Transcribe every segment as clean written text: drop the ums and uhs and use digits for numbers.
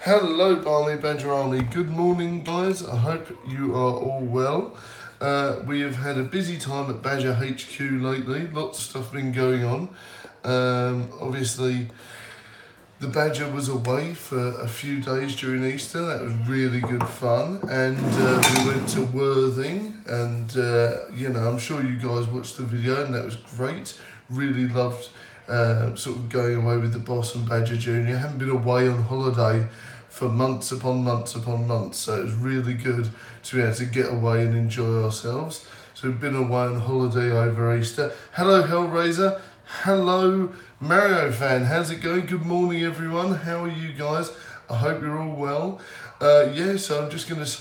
Hello, Barney Badgerani. Good morning, guys. I hope you are all well. We have had a busy time at Badger HQ lately. Lots of stuff been going on. Obviously, the Badger was away for a few days during Easter. That was really good fun. And we went to Worthing. And, I'm sure you guys watched the video, and that was great. Really loved sort of going away with the boss and Badger Junior. Haven't been away on holiday for months upon months upon months, so it was really good to be able to get away and enjoy ourselves. So we've been away on holiday over Easter. Hello Hellraiser, hello Mario fan, how's it going? Good morning everyone, how are you guys? I hope you're all well. So I'm just going to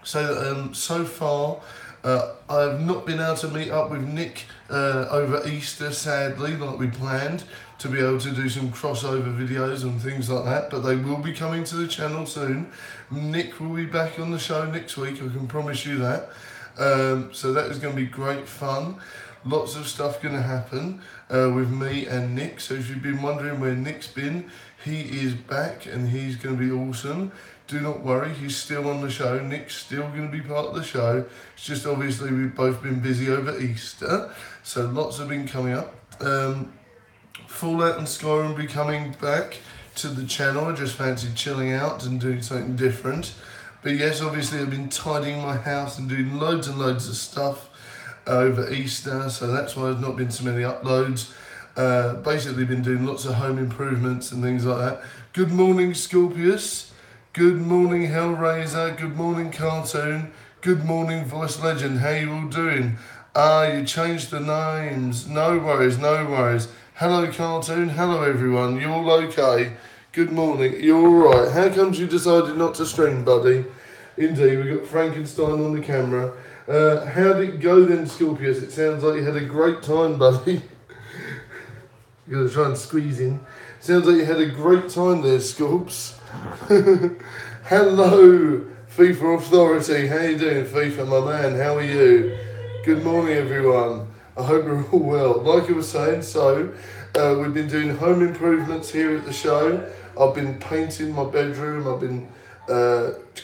say that so far I've not been able to meet up with Nick over Easter, sadly, like we planned, to be able to do some crossover videos and things like that, but they will be coming to the channel soon. Nick will be back on the show next week, I can promise you that. So that is going to be great fun. Lots of stuff going to happen with me and Nick. So if you've been wondering where Nick's been, he is back and he's going to be awesome. Do not worry, he's still on the show. Nick's still going to be part of the show. It's just obviously we've both been busy over Easter, so lots have been coming up. Fallout and Skyrim will be coming back to the channel. I just fancied chilling out and doing something different. But yes, obviously I've been tidying my house and doing loads and loads of stuff over Easter, so that's why there's not been so many uploads. Basically been doing lots of home improvements and things like that. Good morning Scorpius. Good morning Hellraiser. Good morning Cartoon. Good morning Voice Legend. How you all doing? You changed the names. No worries, no worries. Hello Cartoon. Hello everyone. You all okay? Good morning. You're all right. How comes you decided not to stream, buddy? Indeed, we got Frankenstein on the camera. How did it go then, Scorpius? It sounds like you had a great time, buddy. You're going to try and squeeze in. Sounds like you had a great time there, Scorps. Hello, FIFA Authority. How you doing, FIFA, my man? How are you? Good morning, everyone. I hope you're all well. Like I was saying, we've been doing home improvements here at the show. I've been painting my bedroom. I've been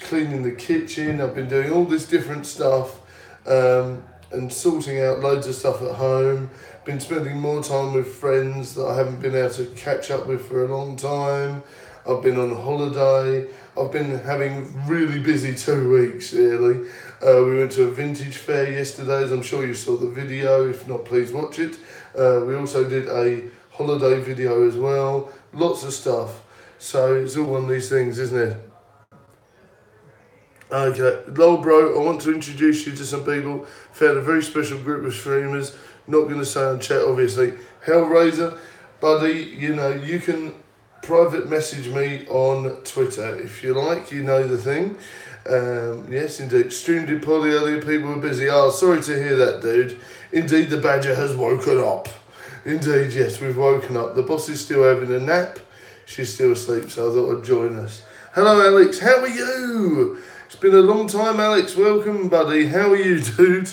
cleaning the kitchen. I've been doing all this different stuff and sorting out loads of stuff at home. Been spending more time with friends that I haven't been able to catch up with for a long time. I've been on holiday. I've been having really busy 2 weeks, really. We went to a vintage fair yesterday, as I'm sure you saw the video. If not, please watch it. We also did a holiday video as well. Lots of stuff. So it's all one of these things, isn't it? Okay, lol bro, I want to introduce you to some people. Found a very special group of streamers. Not going to say on chat, obviously. Hellraiser, buddy, you can private message me on Twitter if you like, you know the thing. Yes, indeed. Streamed it poorly earlier, people were busy. Oh, sorry to hear that, dude. Indeed, the Badger has woken up. Indeed, yes, we've woken up. The boss is still having a nap. She's still asleep, so I thought I'd join us. Hello, Alex. How are you? It's been a long time, Alex. Welcome, buddy. How are you, dude?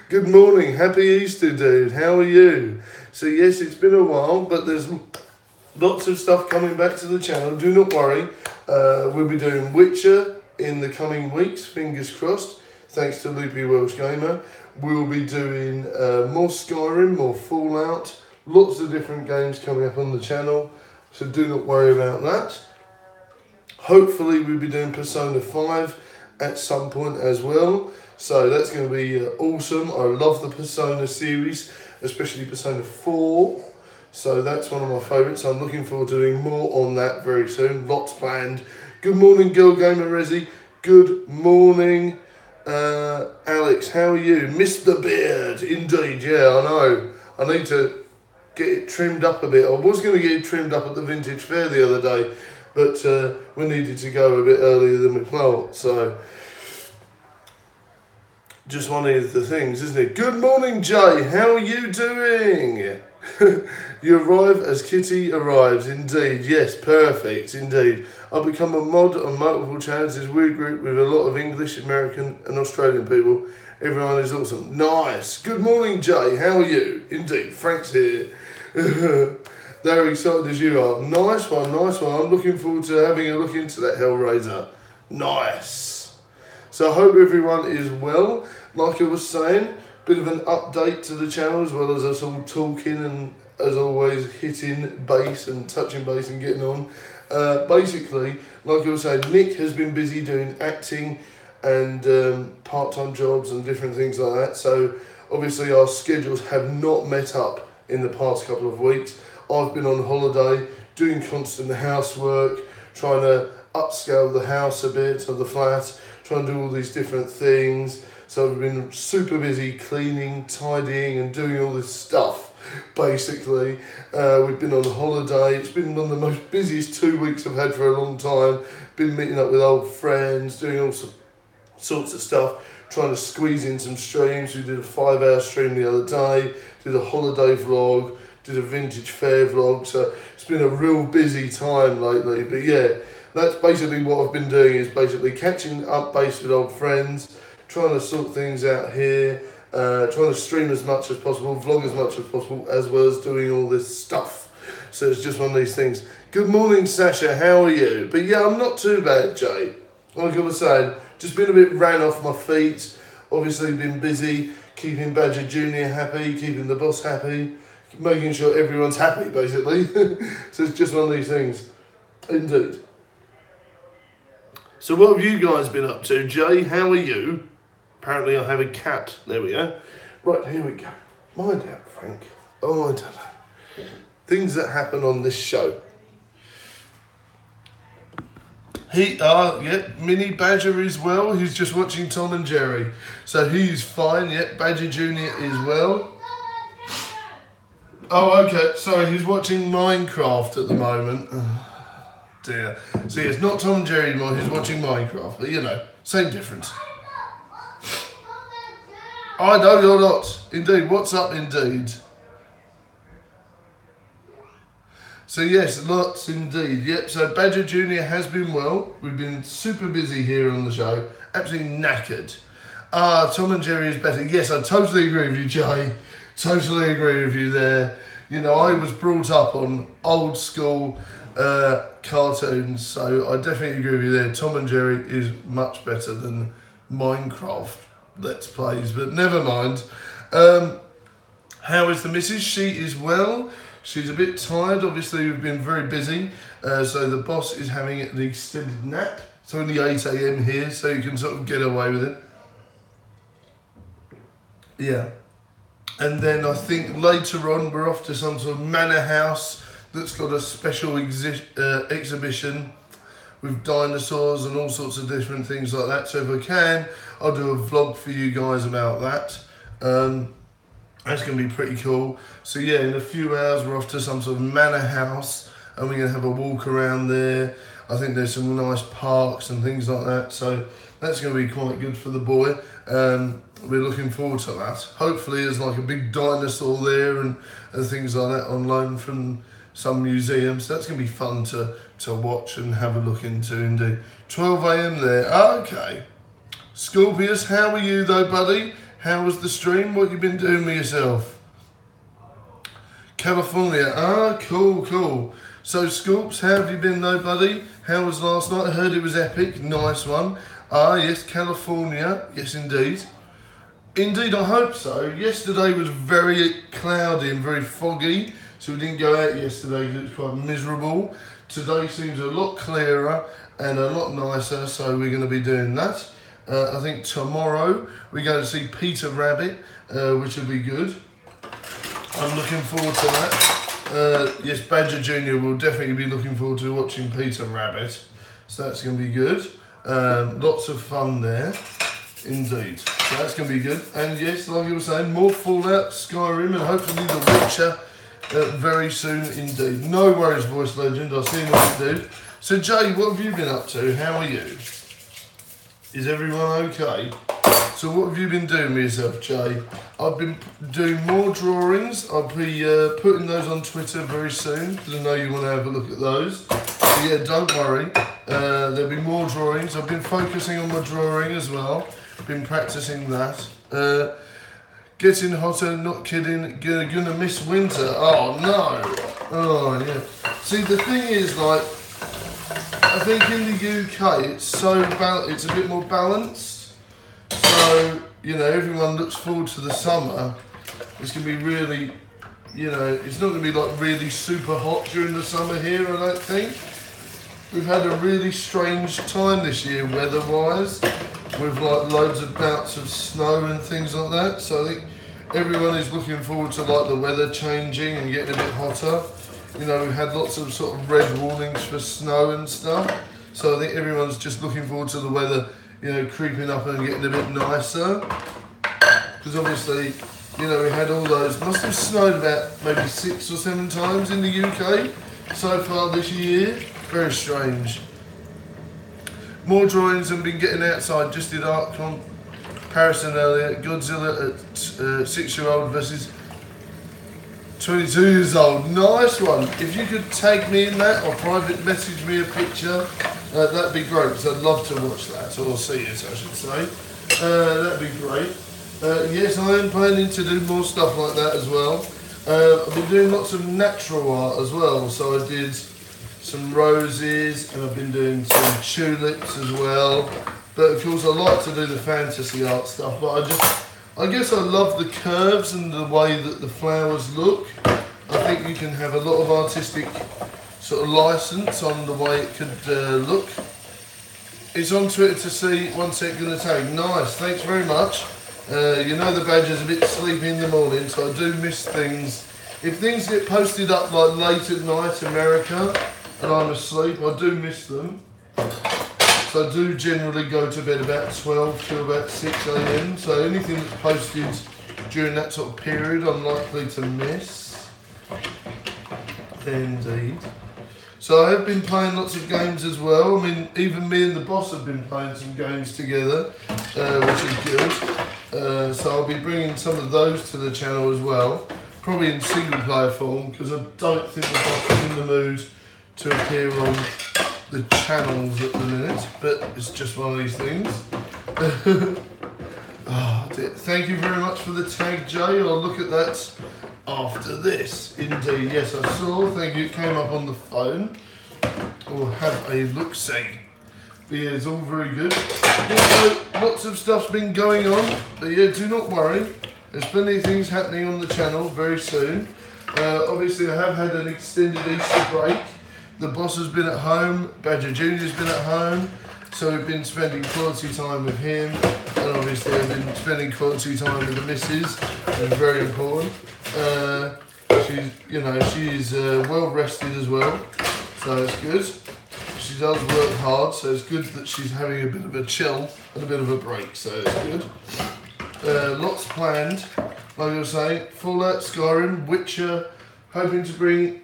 Good morning. Happy Easter, dude. How are you? So yes, it's been a while, but there's lots of stuff coming back to the channel. Do not worry. We'll be doing Witcher in the coming weeks, fingers crossed, thanks to Loopy Welsh Gamer. We'll be doing more Skyrim, more Fallout, lots of different games coming up on the channel, so do not worry about that. Hopefully we'll be doing Persona 5 at some point as well, so that's going to be awesome. I love the Persona series, especially Persona 4, so that's one of my favourites. I'm looking forward to doing more on that very soon. Lots planned. Good morning, Girl Gamer Resi. Good morning, Alex. How are you? Mr. Beard. Indeed, yeah, I know. I need to get it trimmed up a bit. I was going to get it trimmed up at the vintage fair the other day, but we needed to go a bit earlier than we thought, so just one of the things, isn't it? Good morning, Jay. How are you doing? You arrive as Kitty arrives, indeed. Yes, perfect, indeed. I've become a mod on multiple channels. This weird group with a lot of English, American and Australian people. Everyone is awesome. Nice. Good morning, Jay. How are you? Indeed, Frank's here. They're excited as you are. Nice one, nice one. I'm looking forward to having a look into that Hellraiser. Nice. So I hope everyone is well. Like I was saying, bit of an update to the channel as well as us all talking and as always hitting bass and touching bass and getting on. Basically, like I was saying, Nick has been busy doing acting and part-time jobs and different things like that. So obviously our schedules have not met up in the past couple of weeks. I've been on holiday, doing constant housework, trying to upscale the house a bit, or the flat, trying to do all these different things. So I've been super busy cleaning, tidying and doing all this stuff, basically. We've been on holiday. It's been one of the most busiest 2 weeks I've had for a long time. Been meeting up with old friends, doing all sorts of stuff, trying to squeeze in some streams. We did a 5-hour stream the other day, did a holiday vlog, did a vintage fair vlog. So it's been a real busy time lately. But yeah, that's basically what I've been doing, is basically catching up base with old friends, trying to sort things out here, trying to stream as much as possible, vlog as much as possible, as well as doing all this stuff. So it's just one of these things. Good morning, Sasha, how are you? But yeah, I'm not too bad, Jay. Like I was saying, just been a bit ran off my feet. Obviously been busy, keeping Badger Jr. happy, keeping the boss happy, making sure everyone's happy, basically. So it's just one of these things. Indeed. So what have you guys been up to? Jay, how are you? Apparently I have a cat. There we go. Right, here we go. Mind out, Frank. Oh, I don't know. Things that happen on this show. Mini Badger is well. He's just watching Tom and Jerry. So he's fine, Badger Jr. is well. Oh, okay. Sorry, he's watching Minecraft at the moment. Oh, dear. See, it's not Tom and Jerry anymore. He's watching Minecraft. But, you know, same difference. I know you're not. Indeed. What's up, indeed? So, yes, lots indeed. Yep, so Badger Jr. has been well. We've been super busy here on the show. Absolutely knackered. Tom and Jerry is better. Yes, I totally agree with you, Jay. Totally agree with you there. You know, I was brought up on old school cartoons, so I definitely agree with you there. Tom and Jerry is much better than Minecraft Let's Plays, but never mind. How is the missus? She is well. She's a bit tired. Obviously, we've been very busy, so the boss is having an extended nap. It's only 8 AM here, so you can sort of get away with it. Yeah. And then I think later on we're off to some sort of manor house that's got a special exhibition with dinosaurs and all sorts of different things like that. So if I can, I'll do a vlog for you guys about that. That's going to be pretty cool. So yeah, in a few hours we're off to some sort of manor house and we're going to have a walk around there. I think there's some nice parks and things like that. So that's going to be quite good for the boy. We're looking forward to that. Hopefully there's like a big dinosaur there and things like that on loan from some museum. So that's going to be fun to watch and have a look into indeed. 12 AM there. Okay. Scorpius, how are you though, buddy? How was the stream? What have you been doing with yourself? California. Cool. So, Scorps, how have you been though, buddy? How was last night? I heard it was epic. Nice one. Yes, California. Yes, indeed. Indeed, I hope so. Yesterday was very cloudy and very foggy, so we didn't go out yesterday because it was quite miserable. Today seems a lot clearer and a lot nicer, so we're going to be doing that. I think tomorrow we're going to see Peter Rabbit, which will be good. I'm looking forward to that. Yes, Badger Jr. will definitely be looking forward to watching Peter Rabbit, so that's going to be good. Lots of fun there, indeed. So that's going to be good. And yes, like you were saying, more Fallout, Skyrim, and hopefully The Witcher very soon indeed. No worries, Voice Legend. I'll see you what you do. So Jay, what have you been up to? How are you? Is everyone okay? So what have you been doing with yourself, Jay? I've been doing more drawings. I'll be putting those on Twitter very soon because I know you want to have a look at those. So yeah, don't worry. There'll be more drawings. I've been focusing on my drawing as well. Been practicing that. Getting hotter, not kidding. Gonna miss winter. Oh no. Oh, yeah. See, the thing is, like, I think in the UK it's a bit more balanced. So, you know, everyone looks forward to the summer. It's going to be really, you know, it's not going to be like really super hot during the summer here, I don't think. We've had a really strange time this year weather-wise, with like loads of bouts of snow and things like that. So I think everyone is looking forward to like the weather changing and getting a bit hotter. You know, we've had lots of sort of red warnings for snow and stuff. So I think everyone's just looking forward to the weather, you know, creeping up and getting a bit nicer. Because obviously, you know, we had all those, must have snowed about maybe 6 or 7 times in the UK so far this year. Very strange. More drawings and been getting outside. Just did art comparison earlier. Godzilla at 6-year-old versus 22 years old. Nice one. If you could tag me in that or private message me a picture, that'd be great, because I'd love to watch that, or see it, I should say. That'd be great. Yes, I am planning to do more stuff like that as well. I've been doing lots of natural art as well, so I did some roses and I've been doing some tulips as well. But of course I like to do the fantasy art stuff, but I guess I love the curves and the way that the flowers look. I think you can have a lot of artistic sort of license on the way it could look. It's on Twitter to see. One sec, gonna tag. Nice, thanks very much. You know the badger's a bit sleepy in the morning, so I do miss things. If things get posted up like late at night, America, and I'm asleep, I do miss them. So I do generally go to bed about 12 to about 6 AM. So anything that's posted during that sort of period, I'm likely to miss. Indeed. So I have been playing lots of games as well. I mean, even me and the boss have been playing some games together, which is good. So I'll be bringing some of those to the channel as well. Probably in single player form, because I don't think the boss is in the mood to appear on the channels at the minute, but it's just one of these things. Oh, dear. Thank you very much for the tag, Jay. I'll look at that after this. Indeed, yes, I saw. Thank you. It came up on the phone. We'll have a look-see. But yeah, it's all very good. Also, lots of stuff's been going on, but yeah, do not worry. There's plenty of things happening on the channel very soon. Obviously, I have had an extended Easter break. The boss has been at home, Badger Junior's been at home, so we've been spending quality time with him, and obviously I've been spending quality time with the missus, which is very important. She's, you know, she's well rested as well, so it's good. She does work hard, so it's good that she's having a bit of a chill and a bit of a break, so it's good. Lots planned, like I was saying, Fallout, Skyrim, Witcher, hoping to bring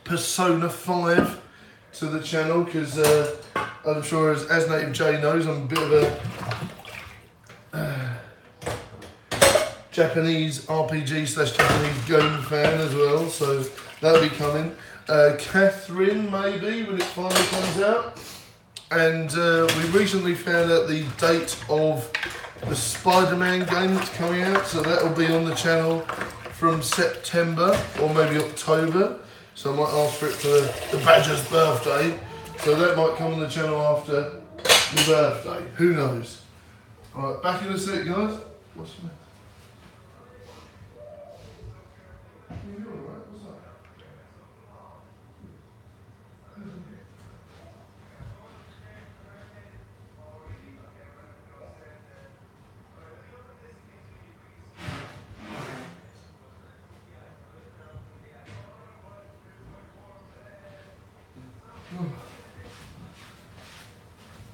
Persona 5 to the channel, because I'm sure as Native J knows, I'm a bit of a Japanese RPG / Japanese game fan as well, so that'll be coming. Catherine, maybe, when it finally comes out. And we recently found out the date of the Spider-Man game that's coming out, so that'll be on the channel from September or maybe October. So I might ask for it for the Badger's birthday. So that might come on the channel after the birthday. Who knows? Alright, back in a sec, guys. What's the matter? You alright? What's that?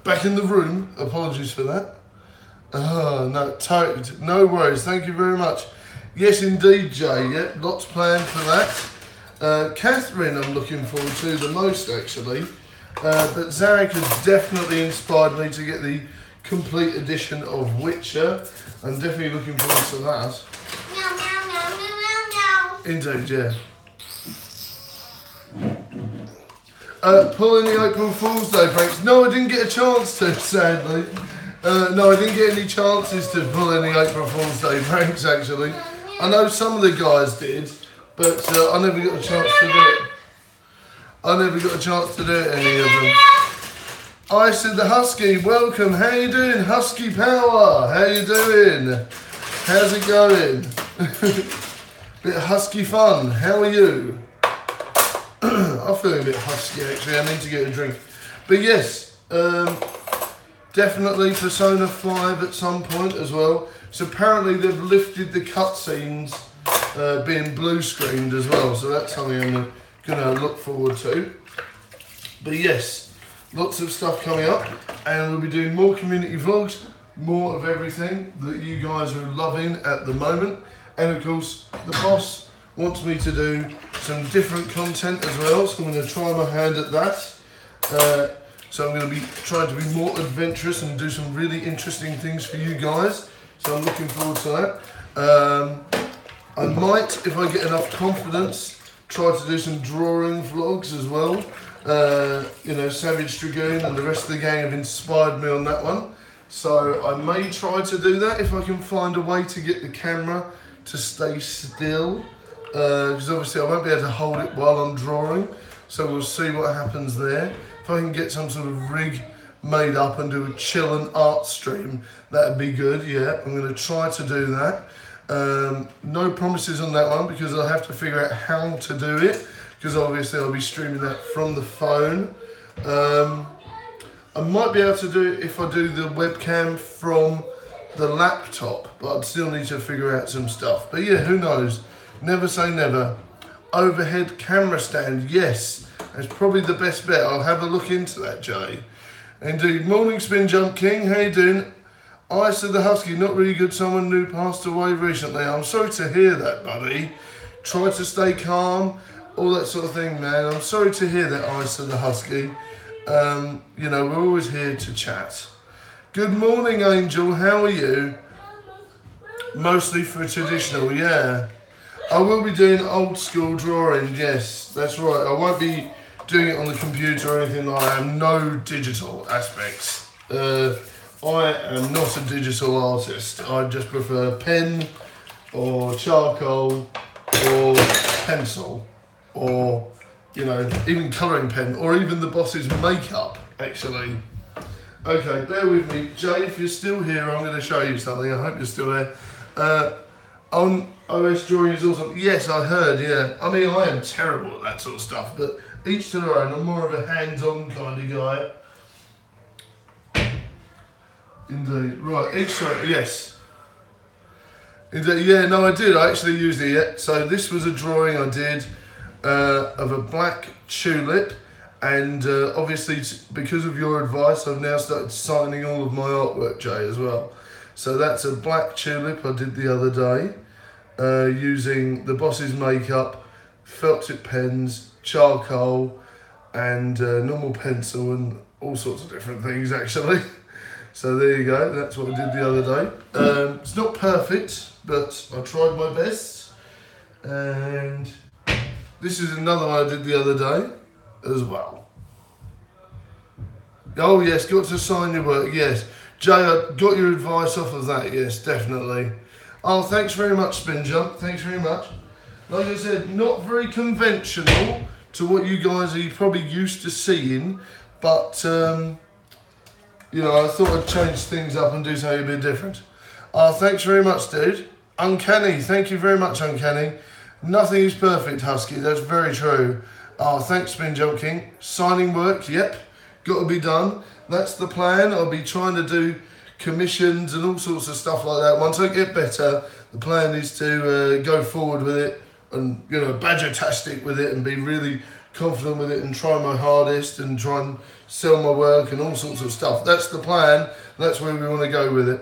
Back in the room, apologies for that. No worries, thank you very much. Yes indeed, Jay, yeah, lots planned for that. Catherine I'm looking forward to the most actually, but Zarek has definitely inspired me to get the complete edition of Witcher. I'm definitely looking forward to that. Meow, meow, meow, meow, meow, meow. Indeed, yeah. Pulling the April Fool's Day pranks. No, I didn't get a chance to, sadly. No, I didn't get any chances to pull any April Fool's Day pranks, actually. I know some of the guys did, but I never got a chance to do it. Any of them. I said the Husky, welcome. How you doing, Husky Power? How you doing? How's it going? Bit of Husky fun. How are you? I'm feeling a bit husky actually. I need to get a drink. But yes, definitely Persona 5 at some point as well. So apparently they've lifted the cutscenes being blue screened as well. So that's something I'm going to look forward to. But yes, lots of stuff coming up, and we'll be doing more community vlogs, more of everything that you guys are loving at the moment. And of course, the boss wants me to do some different content as well, so I'm going to try my hand at that. So I'm going to be trying to be more adventurous and do some really interesting things for you guys. So I'm looking forward to that. I might, if I get enough confidence, try to do some drawing vlogs as well. You know, Savage Dragoon and the rest of the gang have inspired me on that one. So I may try to do that if I can find a way to get the camera to stay still. Because obviously I won't be able to hold it while I'm drawing. So we'll see what happens there. If I can get some sort of rig made up and do a chill and art stream, that'd be good. Yeah, I'm going to try to do that. No promises on that one because I'll have to figure out how to do it, because obviously I'll be streaming that from the phone. I might be able to do it if I do the webcam from the laptop, but I'd still need to figure out some stuff. But yeah, who knows? Never say never. Overhead camera stand, yes, that's probably the best bet. I'll have a look into that, Jay. Indeed. Morning, Spin Jump King. How you doing? I said the Husky, not really good. Someone new passed away recently. I'm sorry to hear that, buddy. Try to stay calm, all that sort of thing, man. I'm sorry to hear that, I said the Husky. You know, we're always here to chat. Good morning, Angel. How are you? Mostly for traditional, yeah. I will be doing old school drawing, yes, that's right. I won't be doing it on the computer or anything like that. I have no digital aspects. I am not a digital artist. I just prefer pen or charcoal or pencil or, you know, even colouring pen or even the boss's makeup, actually. Okay, bear with me. Jay, if you're still here, I'm going to show you something. I hope you're still there. On OS drawing is awesome. Yes, I heard, yeah. I mean, I am terrible at that sort of stuff, but each to their own. I'm more of a hands-on kind of guy. Indeed. Right, each to yes. Indeed, yeah, no, I did. I actually used it yet. So this was a drawing I did of a black tulip. And obviously, because of your advice, I've now started signing all of my artwork, Jay, as well. So that's a black tulip I did the other day, using the boss's makeup, felt tip pens, charcoal, and normal pencil, and all sorts of different things, actually. So there you go, that's what I did the other day. It's not perfect, but I tried my best. And this is another one I did the other day as well. Oh yes, got to sign your work, yes. Jay, I got your advice off of that, yes, definitely. Oh, thanks very much, Spin Jump, thanks very much. Like I said, not very conventional to what you guys are probably used to seeing, but, you know, I thought I'd change things up and do something a bit different. Oh, thanks very much, dude. Uncanny, thank you very much, Uncanny. Nothing is perfect, Husky, that's very true. Oh, thanks, Spin Jump King. Signing work, yep, got to be done. That's the plan. I'll be trying to do commissions and all sorts of stuff like that. Once I get better, the plan is to go forward with it and, you know, badger-tastic with it and be really confident with it and try my hardest and try and sell my work and all sorts of stuff. That's the plan. That's where we want to go with it.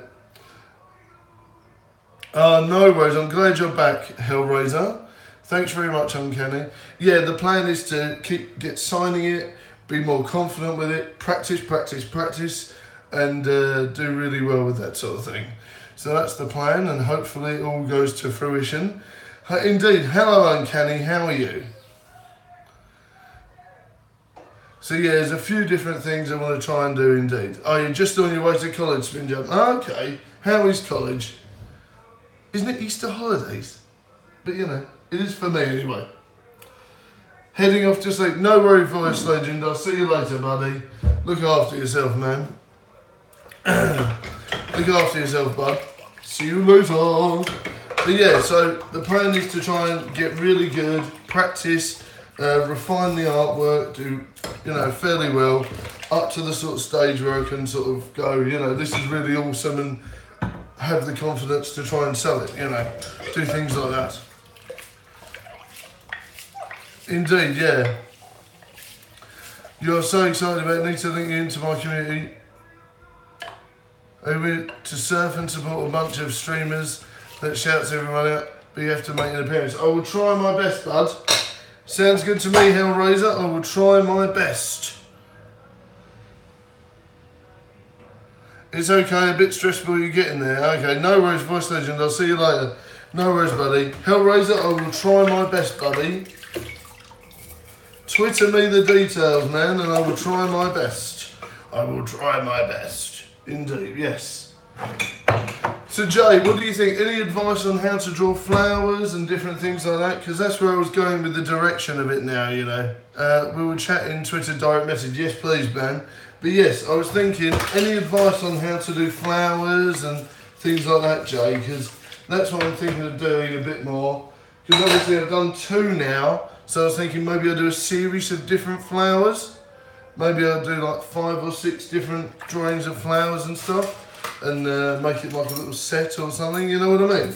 No worries. I'm glad you're back, Hellraiser. Thanks very much, Uncanny. Yeah, the plan is to get signing it, be more confident with it, practice, and do really well with that sort of thing. So that's the plan, and hopefully it all goes to fruition. Indeed. Hello, Uncanny. How are you? So yeah, there's a few different things I want to try and do, indeed. Oh, you're just on your way to college, Spin Jump. Okay. How is college? Isn't it Easter holidays? But, you know, It is for me anyway. Heading off to sleep. No worry, Voice Legend. I'll see you later, buddy. Look after yourself, man. Look after yourself, bud. See you later. But yeah, so the plan is to try and get really good, practice, refine the artwork, do, fairly well, up to the sort of stage where I can sort of go, this is really awesome, and have the confidence to try and sell it, do things like that. Indeed, yeah. You're so excited about Nita linking into my community. Over to surf and support a bunch of streamers that shouts everyone out, but you have to make an appearance. I will try my best, bud. Sounds good to me, Hellraiser. I will try my best. It's okay, a bit stressful you getting there. Okay, no worries, Voice Legend. I'll see you later. No worries, buddy. Hellraiser, I will try my best, buddy. Twitter me the details, man, and I will try my best. I will try my best. Indeed, yes. So Jay, what do you think? Any advice on how to draw flowers and different things like that? Because that's where I was going with the direction of it now, We were chatting Twitter direct message. Yes, please, man. But yes, I was thinking, any advice on how to do flowers and things like that, Jay? Because that's what I'm thinking of doing a bit more. Because obviously I've done 2 now, so I was thinking maybe I'll do a series of different flowers. Maybe I'll do like 5 or 6 different drawings of flowers and stuff, and make it like a little set or something, you know what I mean?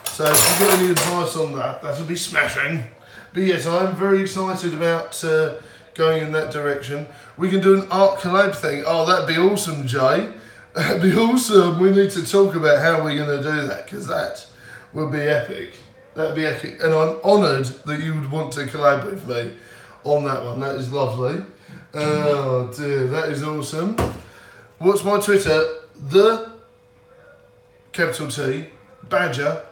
So if you've got any advice on that, that'll be smashing. But yes, I'm very excited about going in that direction. We can do an art collab thing. Oh, that'd be awesome, Jay. That'd be awesome. We need to talk about how we're going to do that, because that would be epic. That'd be epic. And I'm honoured that you would want to collab with me on that one. That is lovely. Oh dear, that is awesome. What's my Twitter? The capital T Badger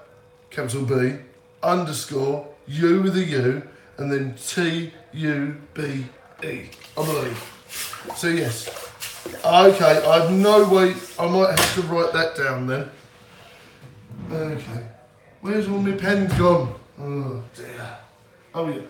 capital B _ U with a U and then TUBE, I believe. So yes. Okay, I have no way. I might have to write that down then. Okay. Where's all my pens gone? Oh dear. Oh yeah.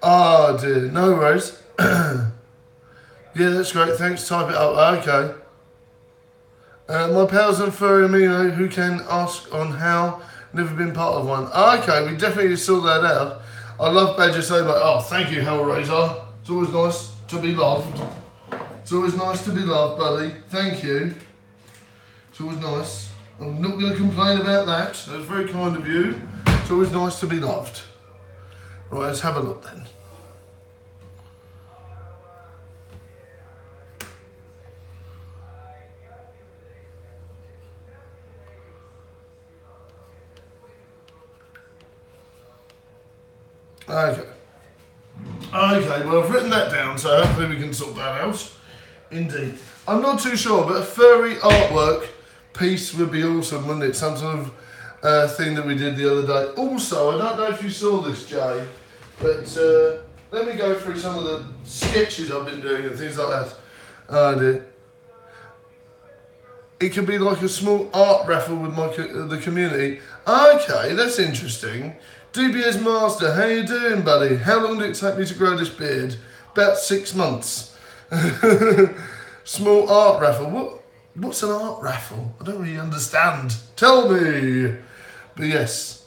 Oh dear, no worries. Yeah, that's great, thanks, type it up, okay. My pals and furry amino who can ask on how, never been part of one. Okay, we definitely sort that out. I love Badger so much. Oh, thank you, Hellraiser. It's always nice to be loved. It's always nice to be loved, buddy. Thank you. It's always nice. I'm not going to complain about that. That's very kind of you. It's always nice to be loved. Right, let's have a look then. Okay. Okay, well I've written that down, so hopefully we can sort that out. Indeed. I'm not too sure, but a furry artwork piece would be awesome, wouldn't it? Some sort of thing that we did the other day. Also, I don't know if you saw this, Jay, but let me go through some of the sketches I've been doing and things like that. Oh dear. It could be like a small art raffle with the community. Okay, that's interesting. DBS Master, how you doing, buddy? How long did it take me to grow this beard? About 6 months. Small art raffle. What's an art raffle? I don't really understand. Tell me. But yes.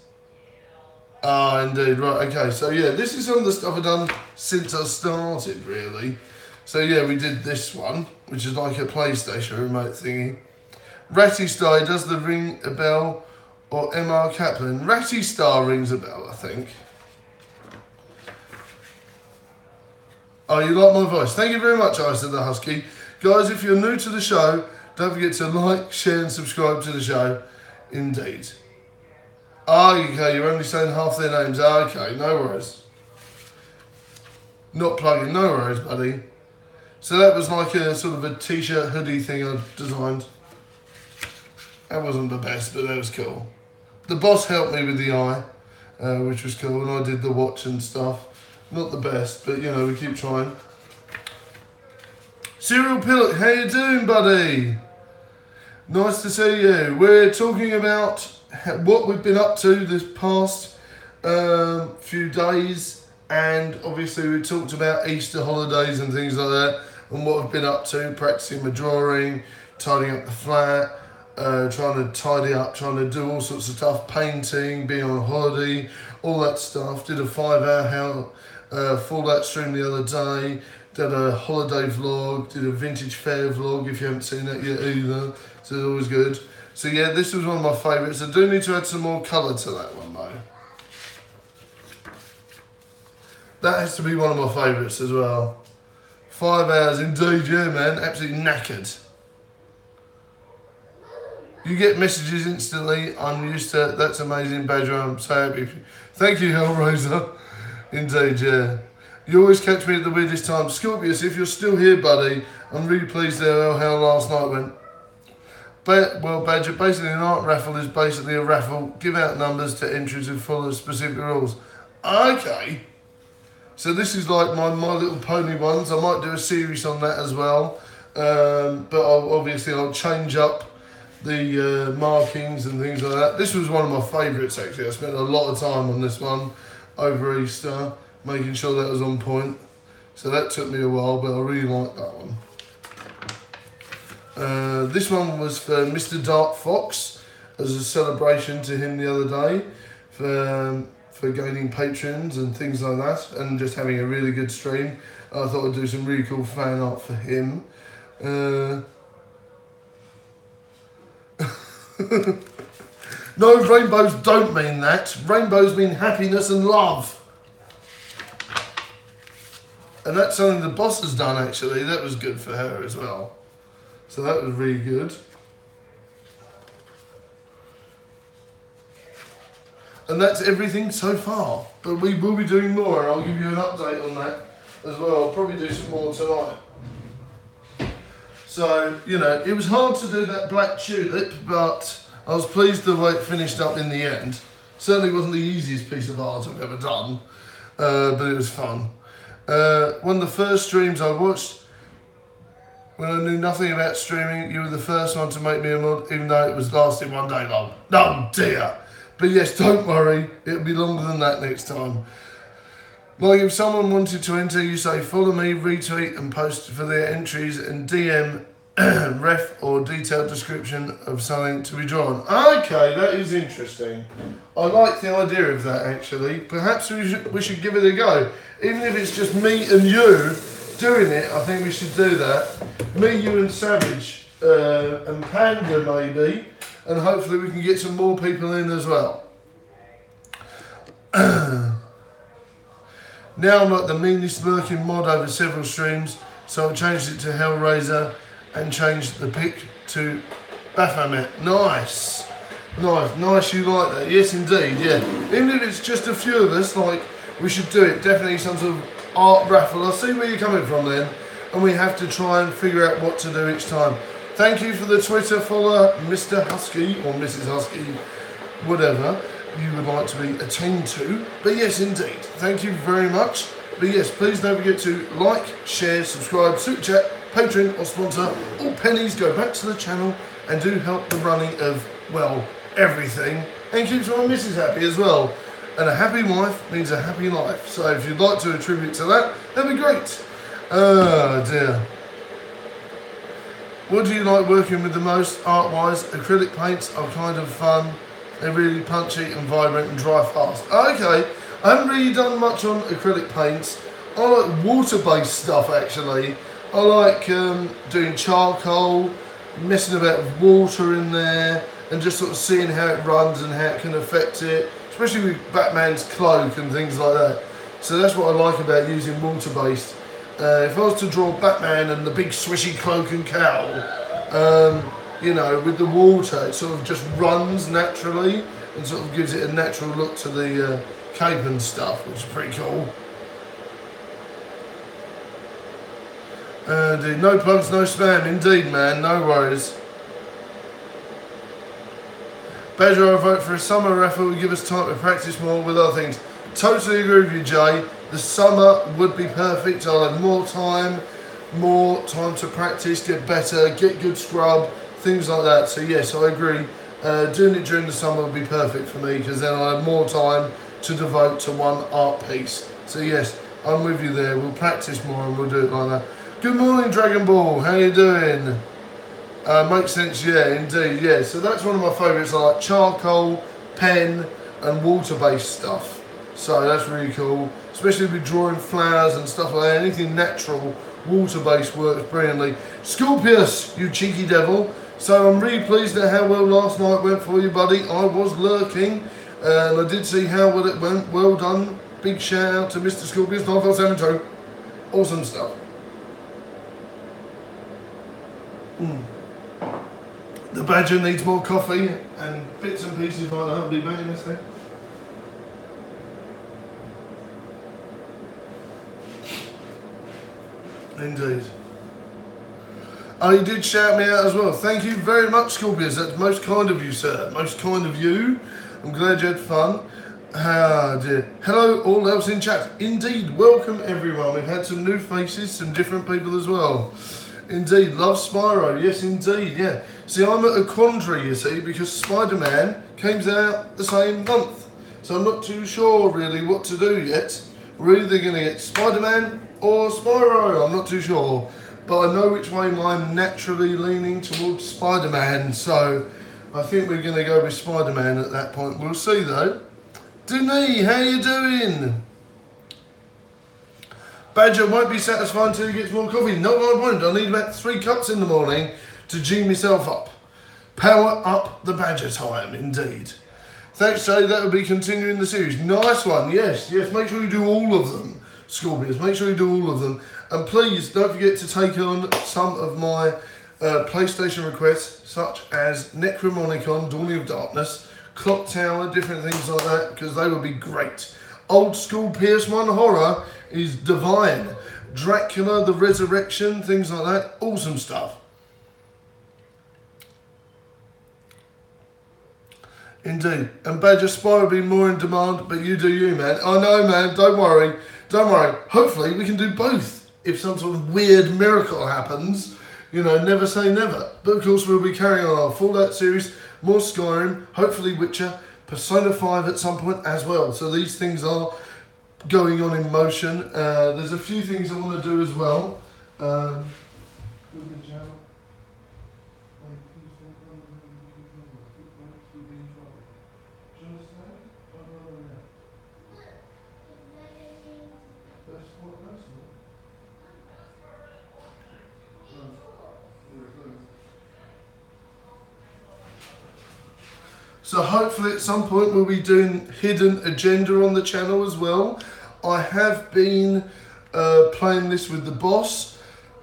Ah, indeed. Right, okay. So yeah, this is some of the stuff I've done since I started, really. So yeah, we did this one, which is like a PlayStation remote thingy. Ratty Star, does the ring a bell? Or MR Kaplan. Ratty Star rings a bell, I think. Oh, you like my voice? Thank you very much, Ice the Husky. Guys, if you're new to the show, don't forget to like, share and subscribe to the show. Indeed. Oh, okay, you're only saying half their names. Okay, no worries. Not plugging, no worries, buddy. So that was like a sort of a t-shirt hoodie thing I designed. That wasn't the best, but that was cool. The boss helped me with the eye, which was cool, and I did the watch and stuff. Not the best, but you know, we keep trying. Cyril Pillock, how you doing, buddy? Nice to see you. We're talking about what we've been up to this past few days, and obviously we talked about Easter holidays and things like that, and what I've been up to, practicing my drawing, tidying up the flat, trying to tidy up, trying to do all sorts of stuff, painting, being on holiday, all that stuff. Did a 5-hour Fallout stream the other day, did a holiday vlog, did a vintage fair vlog if you haven't seen that yet either, so it's always good. So yeah, this was one of my favourites. I do need to add some more colour to that one though. That has to be one of my favourites as well. 5 hours indeed, yeah man, absolutely knackered. You get messages instantly, I'm used to it, that's amazing Badger, I'm so happy. Thank you Hellraiser, indeed, yeah. You always catch me at the weirdest time. Scorpius, if you're still here buddy, I'm really pleased how last night went. Well Badger, basically an art raffle is basically a raffle, give out numbers to entries who follow specific rules. Okay. So this is like my Little Pony ones. I might do a series on that as well. But I'll change up the markings and things like that. This was one of my favourites actually. I spent a lot of time on this one over Easter, making sure that was on point. So that took me a while, but I really liked that one. This one was for Mr. Dark Fox as a celebration to him the other day for gaining patrons and things like that, and just having a really good stream. I thought I'd do some really cool fan art for him. No, rainbows don't mean that. Rainbows mean happiness and love. And that's something the boss has done actually. That was good for her as well. So that was really good. And that's everything so far. But we will be doing more, and I'll give you an update on that as well. I'll probably do some more tonight. So, you know, it was hard to do that black tulip, but I was pleased the way it finished up in the end. Certainly wasn't the easiest piece of art I've ever done, but it was fun. One of the first streams I watched, when I knew nothing about streaming, you were the first one to make me a mod, even though it was lasting 1 day long. Oh dear. But yes, don't worry, it'll be longer than that next time. Like if someone wanted to enter, you say follow me, retweet and post for their entries and DM ref or detailed description of something to be drawn. Okay, that is interesting. I like the idea of that actually. Perhaps we should give it a go. Even if it's just me and you doing it, I think we should do that. Me, you and Savage and Panda maybe. And hopefully we can get some more people in as well. Now I'm like the meanest lurking mod over several streams, so I changed it to Hellraiser and changed the pic to Baphomet. Nice. Nice you like that. Yes indeed, yeah. Even if it's just a few of us, like, we should do it. Definitely some sort of art raffle. I'll see where you're coming from then. And we have to try and figure out what to do each time. Thank you for the Twitter follower, Mr. Husky, or Mrs. Husky, whatever you would like to be attained to. But yes, indeed, thank you very much. But yes, please don't forget to like, share, subscribe, super chat, Patreon or sponsor. All pennies go back to the channel and do help the running of, well, everything. And keeps my missus happy as well. And a happy wife means a happy life. So if you'd like to attribute to that, that'd be great. Oh dear. What do you like working with the most art-wise? Acrylic paints are kind of fun. They're really punchy and vibrant and dry fast. Okay, I haven't really done much on acrylic paints. I like water-based stuff actually. I like doing charcoal, messing about with water in there, and just sort of seeing how it runs and how it can affect it, especially with Batman's cloak and things like that. So that's what I like about using water-based. If I was to draw Batman and the big swishy cloak and cowl, you know, with the water, it sort of just runs naturally and sort of gives it a natural look to the cape and stuff, which is pretty cool. No plugs, no spam, indeed man, no worries. Badger, I vote for a summer raffle will give us time to practice more with other things. Totally agree with you, Jay. The summer would be perfect. I'll have more time to practice, get better, get good scrub, things like that. So yes, I agree. Doing it during the summer would be perfect for me because then I'll have more time to devote to one art piece. So yes, I'm with you there. We'll practice more and we'll do it like that. Good morning, Dragon Ball. How you doing? Makes sense, yeah, indeed, yeah. So that's one of my favourites. I like charcoal, pen, and water-based stuff. So that's really cool, especially with drawing flowers and stuff like that. Anything natural, water-based works brilliantly. Scorpius, you cheeky devil. So I'm really pleased at how well last night went for you, buddy. I was lurking, and I did see how well it went. Well done. Big shout out to Mr. Scorpius 9572. Awesome stuff. The Badger needs more coffee and bits and pieces like that. I'll be back in a sec. Indeed. Oh, you did shout me out as well. Thank you very much, Scorpius. That's most kind of you, sir. Most kind of you. I'm glad you had fun. Ah, dear. Hello, all else in chat. Indeed, welcome everyone. We've had some new faces, some different people as well. Indeed, love Spyro. Yes, indeed, yeah. See, I'm at a quandary, you see, because Spider-Man came out the same month. So I'm not too sure, really, what to do yet. We're either going to get Spider-Man or Spyro. I'm not too sure. But I know which way I'm naturally leaning towards Spider-Man. So I think we're going to go with Spider-Man at that point. We'll see, though. Denis, how you doing? Badger won't be satisfied until he gets more coffee. No, I won't. I need about 3 cups in the morning to G myself up. Power up the Badger time, indeed. Thanks, Jay. That will be continuing the series. Nice one. Yes, yes. Make sure you do all of them, Scorpions. Make sure you do all of them. And please don't forget to take on some of my PlayStation requests, such as Necromonicon, Dawning of Darkness, Clock Tower, different things like that, because they would be great. Old school PS1 horror is divine. Dracula, the Resurrection, things like that. Awesome stuff. Indeed. And Badger Spy will be more in demand, but you do you, man. I know, man. Don't worry. Don't worry. Hopefully we can do both. If some sort of weird miracle happens, you know, never say never. But of course we'll be carrying on our Fallout series, more Skyrim, hopefully Witcher, Persona 5 at some point as well. So these things are going on in motion. There's a few things I want to do as well. So hopefully at some point we'll be doing Hidden Agenda on the channel as well. I have been playing this with the boss,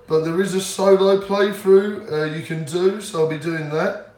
but there is a solo playthrough you can do, so I'll be doing that.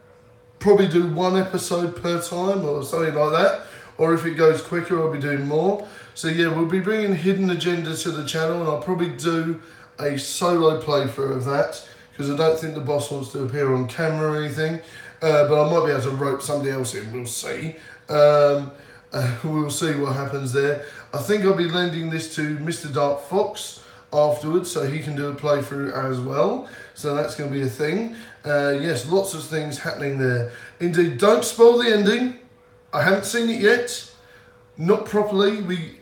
Probably do 1 episode per time or something like that, or if it goes quicker I'll be doing more. So yeah, we'll be bringing Hidden Agenda to the channel, and I'll probably do a solo playthrough of that, because I don't think the boss wants to appear on camera or anything. But I might be able to rope somebody else in, we'll see. We'll see what happens there. I think I'll be lending this to Mr. Dark Fox afterwards, so he can do a playthrough as well. So that's going to be a thing. Yes, lots of things happening there. Indeed, don't spoil the ending. I haven't seen it yet. Not properly. We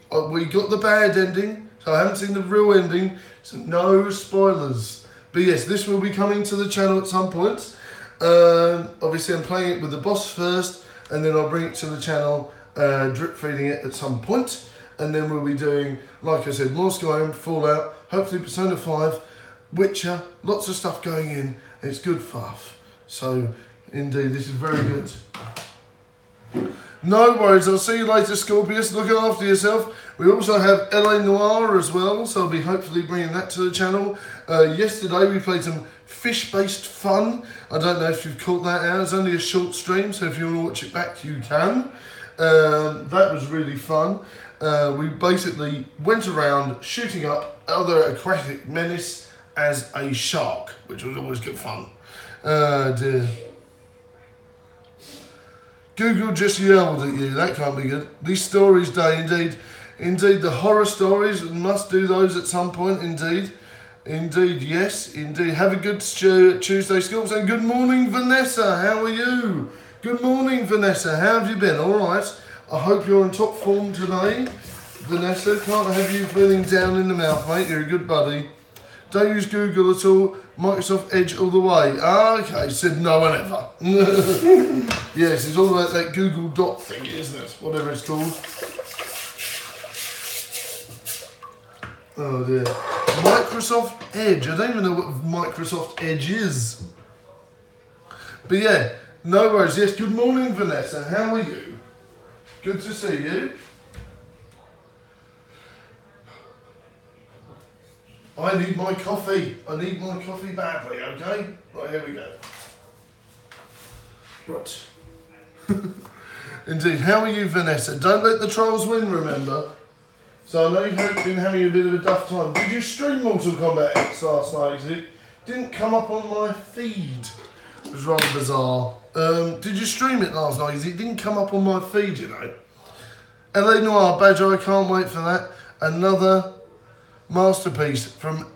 got the bad ending, so I haven't seen the real ending. So no spoilers. But yes, this will be coming to the channel at some point. Obviously I'm playing it with the boss first, and then I'll bring it to the channel, drip feeding it at some point, and then we'll be doing, like I said, more Skyrim, Fallout, hopefully Persona 5, Witcher, lots of stuff going in. It's good faff. So indeed, this is very good. No worries, I'll see you later, Scorpius. Look after yourself. We also have LA Noire as well, so I'll be hopefully bringing that to the channel. Yesterday we played some fish-based fun. I don't know if you've caught that out. It's only a short stream, so if you want to watch it back, you can. That was really fun. We basically went around shooting up other aquatic menace as a shark, which was always good fun. Dear. Google just yelled at you. That can't be good. These stories day, indeed. Indeed, the horror stories, must do those at some point, indeed. Indeed, yes, indeed. Have a good Tuesday, schools, and good morning, Vanessa. How are you? Good morning, Vanessa. How have you been? All right. I hope you're in top form today. Vanessa, can't have you feeling down in the mouth, mate. You're a good buddy. Don't use Google at all. Microsoft Edge all the way. Okay, said no one ever. Yes, it's all about that Google Doc thing, isn't it? Whatever it's called. Oh dear. Microsoft Edge. I don't even know what Microsoft Edge is. But yeah, no worries. Yes, good morning, Vanessa. How are you? Good to see you. I need my coffee. I need my coffee badly, okay? Right, here we go. Right. Indeed. How are you, Vanessa? Don't let the trolls win, remember? So I know you've been having a bit of a tough time. Did you stream Mortal Kombat X last night? It didn't come up on my feed. It was rather bizarre. Did you stream it last night? It didn't come up on my feed, you know. LA Noire Badger, I can't wait for that. Another masterpiece from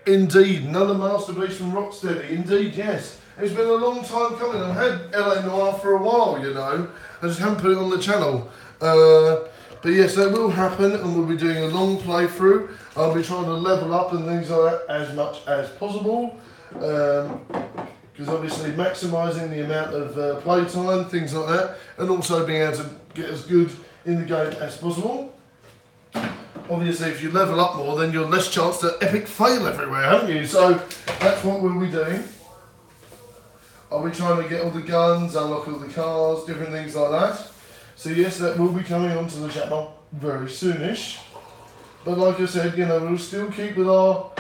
Indeed. Another masterpiece from Rocksteady. Indeed, yes. It's been a long time coming. I've had LA Noire for a while, you know. I just haven't put it on the channel. But yes, that will happen, and we'll be doing a long playthrough. I'll be trying to level up and things like that as much as possible. Because obviously maximising the amount of playtime, things like that, and also being able to get as good in the game as possible. Obviously, if you level up more, then you're less chance to epic fail everywhere, haven't you? So that's what we'll be doing. I'll be trying to get all the guns, unlock all the cars, different things like that. So yes, that will be coming onto the channel very soonish. But like I said, you know, we'll still keep with our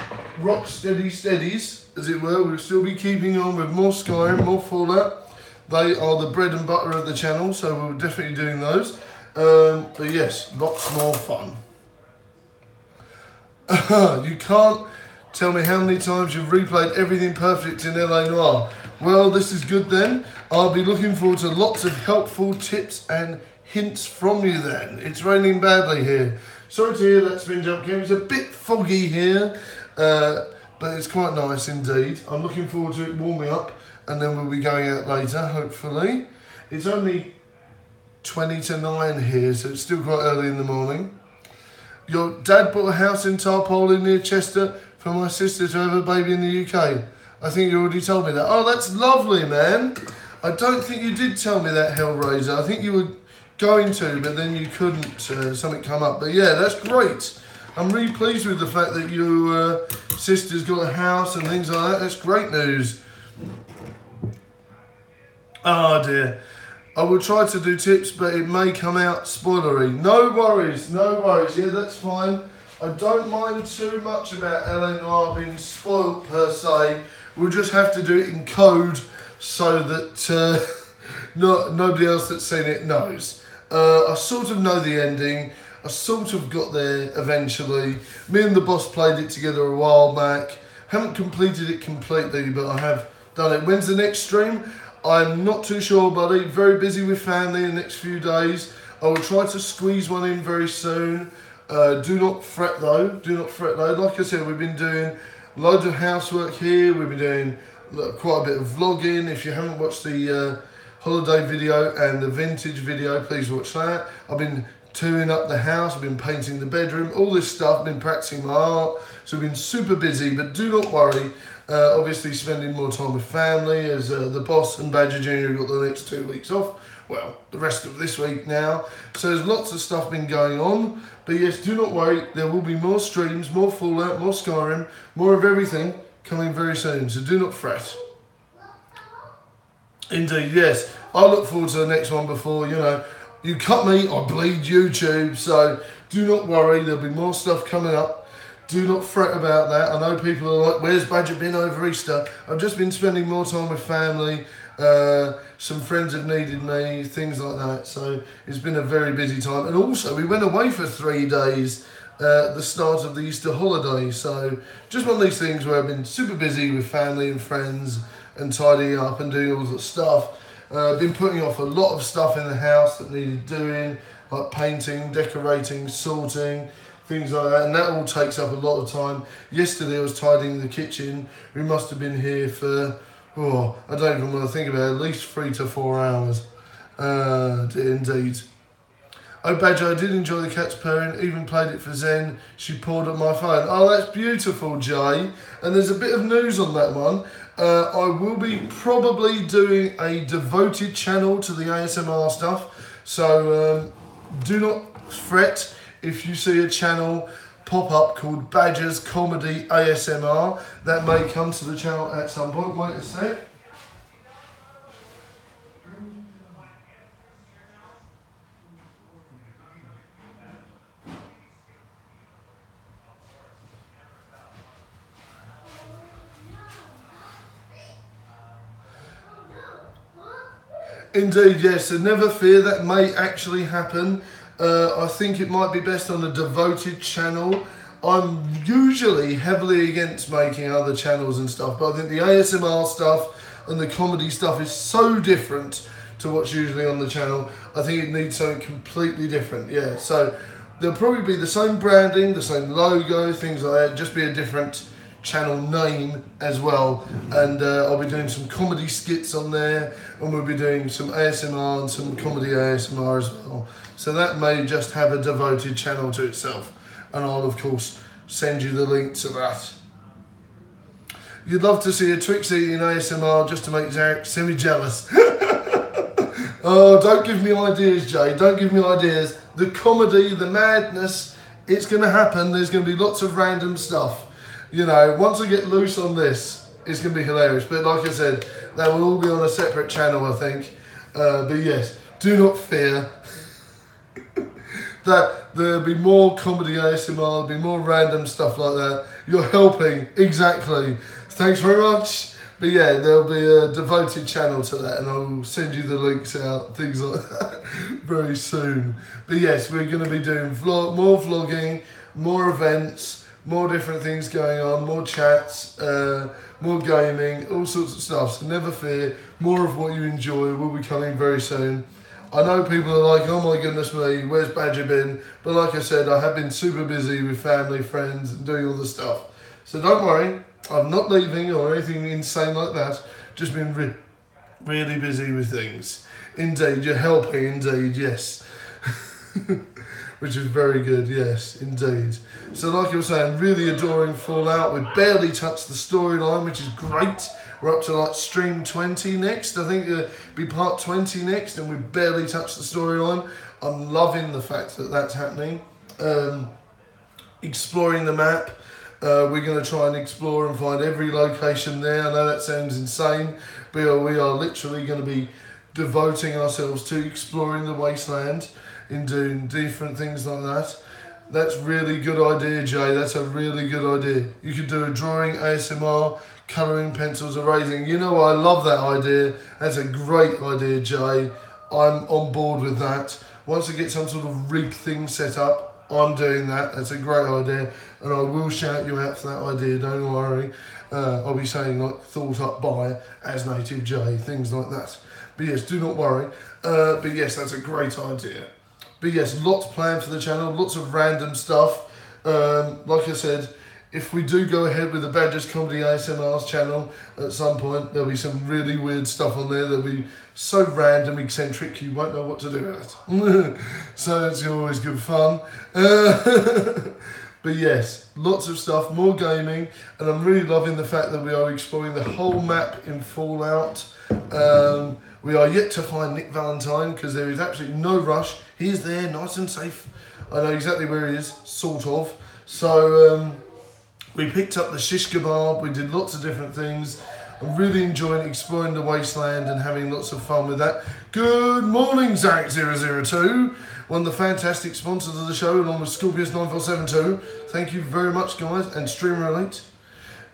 Rocksteady steadies, as it were. We'll still be keeping on with more Skyrim, more Fallout. They are the bread and butter of the channel, so we're definitely doing those. But yes, lots more fun. You can't tell me how many times you've replayed everything perfect in LA Noire. Well, this is good then. I'll be looking forward to lots of helpful tips and hints from you then. It's raining badly here. Sorry to hear that, Spin Jump King. It's a bit foggy here, but it's quite nice indeed. I'm looking forward to it warming up, and then we'll be going out later, hopefully. It's only 20 to 9 here, so it's still quite early in the morning. Your dad bought a house in Tarpaulin near Chester for my sister to have a baby in the UK. I think you already told me that. Oh, that's lovely, man. I don't think you did tell me that, Hellraiser. I think you were going to, but then you couldn't. Something come up. But yeah, that's great. I'm really pleased with the fact that your sister's got a house and things like that. That's great news. Oh, dear. I will try to do tips, but it may come out spoilery. No worries, no worries. Yeah, that's fine. I don't mind too much about LA Noire being spoiled per se. We'll just have to do it in code so that nobody else that's seen it knows. I sort of know the ending. I sort of got there eventually. Me and the boss played it together a while back. Haven't completed it completely, but I have done it. When's the next stream? I'm not too sure, buddy. Very busy with family in the next few days. I will try to squeeze one in very soon. Do not fret though. Do not fret though. Like I said, we've been doing loads of housework here. We've been doing quite a bit of vlogging. If you haven't watched the holiday video and the vintage video, please watch that. I've been touring up the house. I've been painting the bedroom. All this stuff. I've been practicing my art. So we've been super busy, but do not worry. Obviously spending more time with family as the boss and Badger Jr. got the next 2 weeks off. Well, the rest of this week now. So there's lots of stuff been going on. But yes, do not worry. There will be more streams, more Fallout, more Skyrim, more of everything coming very soon. So do not fret. Indeed, yes. I look forward to the next one before, you know, you cut me, I bleed YouTube. So do not worry. There'll be more stuff coming up. Do not fret about that. I know people are like, where's Badger been over Easter? I've just been spending more time with family. Some friends have needed me, things like that. So it's been a very busy time. And also, we went away for 3 days at the start of the Easter holiday. So just one of these things where I've been super busy with family and friends and tidying up and doing all that stuff. Been putting off a lot of stuff in the house that needed doing, like painting, decorating, sorting, things like that, and that all takes up a lot of time. Yesterday I was tidying the kitchen. We must have been here for, I don't even want to think about it, at least 3 to 4 hours. Indeed. Oh, Badger, I did enjoy the cat's purring, even played it for Zen. She pawed at my phone. Oh, that's beautiful, Jay. And there's a bit of news on that one. I will be probably doing a devoted channel to the ASMR stuff. So do not fret if you see a channel pop up called Badger's Comedy ASMR. That may come to the channel at some point. Wait a sec. Indeed, yes, so never fear, that may actually happen. I think it might be best on a devoted channel. I'm usually heavily against making other channels and stuff, but I think the ASMR stuff and the comedy stuff is so different to what's usually on the channel. I think it needs something completely different, yeah. So there'll probably be the same branding, the same logo, things like that, just be a different channel name as well, and I'll be doing some comedy skits on there, and we'll be doing some ASMR and some comedy ASMR as well, so that may just have a devoted channel to itself, and I'll of course send you the link to that. You'd love to see a Twix eating ASMR just to make Zarek semi-jealous. Oh, don't give me ideas, Jay, don't give me ideas. The comedy, the madness, it's going to happen. There's going to be lots of random stuff. You know, once I get loose on this, it's going to be hilarious. But like I said, that will all be on a separate channel, I think. But yes, do not fear that there'll be more comedy ASMR, there'll be more random stuff like that. You're helping, exactly. Thanks very much. But yeah, there'll be a devoted channel to that, and I'll send you the links out, things like that, very soon. But yes, we're going to be doing more vlogging, more events, more different things going on, more chats, more gaming, all sorts of stuff. So never fear, more of what you enjoy will be coming very soon. I know people are like, oh my goodness me, where's Badger been? But like I said, I have been super busy with family, friends, and doing all the stuff. So don't worry, I'm not leaving or anything insane like that. Just been really busy with things. Indeed, you're helping, indeed, yes. Which is very good, yes, indeed. So like I was saying, really adoring Fallout. We barely touched the storyline, which is great. We're up to like stream 20 next. I think it'll be part 20 next, and we barely touched the storyline. I'm loving the fact that that's happening. Exploring the map. We're going to try and explore and find every location there. I know that sounds insane, but we are literally going to be devoting ourselves to exploring the wasteland and doing different things like that. That's really good idea, Jay. That's a really good idea. You could do a drawing, ASMR, colouring, pencils, erasing. You know what? I love that idea. That's a great idea, Jay. I'm on board with that. Once I get some sort of rig thing set up, I'm doing that. That's a great idea. And I will shout you out for that idea, don't worry. I'll be saying like thought up by as native Jay, things like that. But yes, do not worry. But yes, that's a great idea. But yes, lots planned for the channel, lots of random stuff. Like I said, if we do go ahead with the Badger's Comedy ASMR's channel at some point, there'll be some really weird stuff on there that'll be so random, eccentric, you won't know what to do with it. So it's always good fun. But yes, lots of stuff, more gaming, and I'm really loving the fact that we are exploring the whole map in Fallout. We are yet to find Nick Valentine because there is absolutely no rush. He is there, nice and safe. I know exactly where he is, sort of. So we picked up the shish kebab, we did lots of different things. I'm really enjoying exploring the wasteland and having lots of fun with that. Good morning, Zach002, one of the fantastic sponsors of the show, along with Scorpius9472. Thank you very much, guys, and Streamer Elite.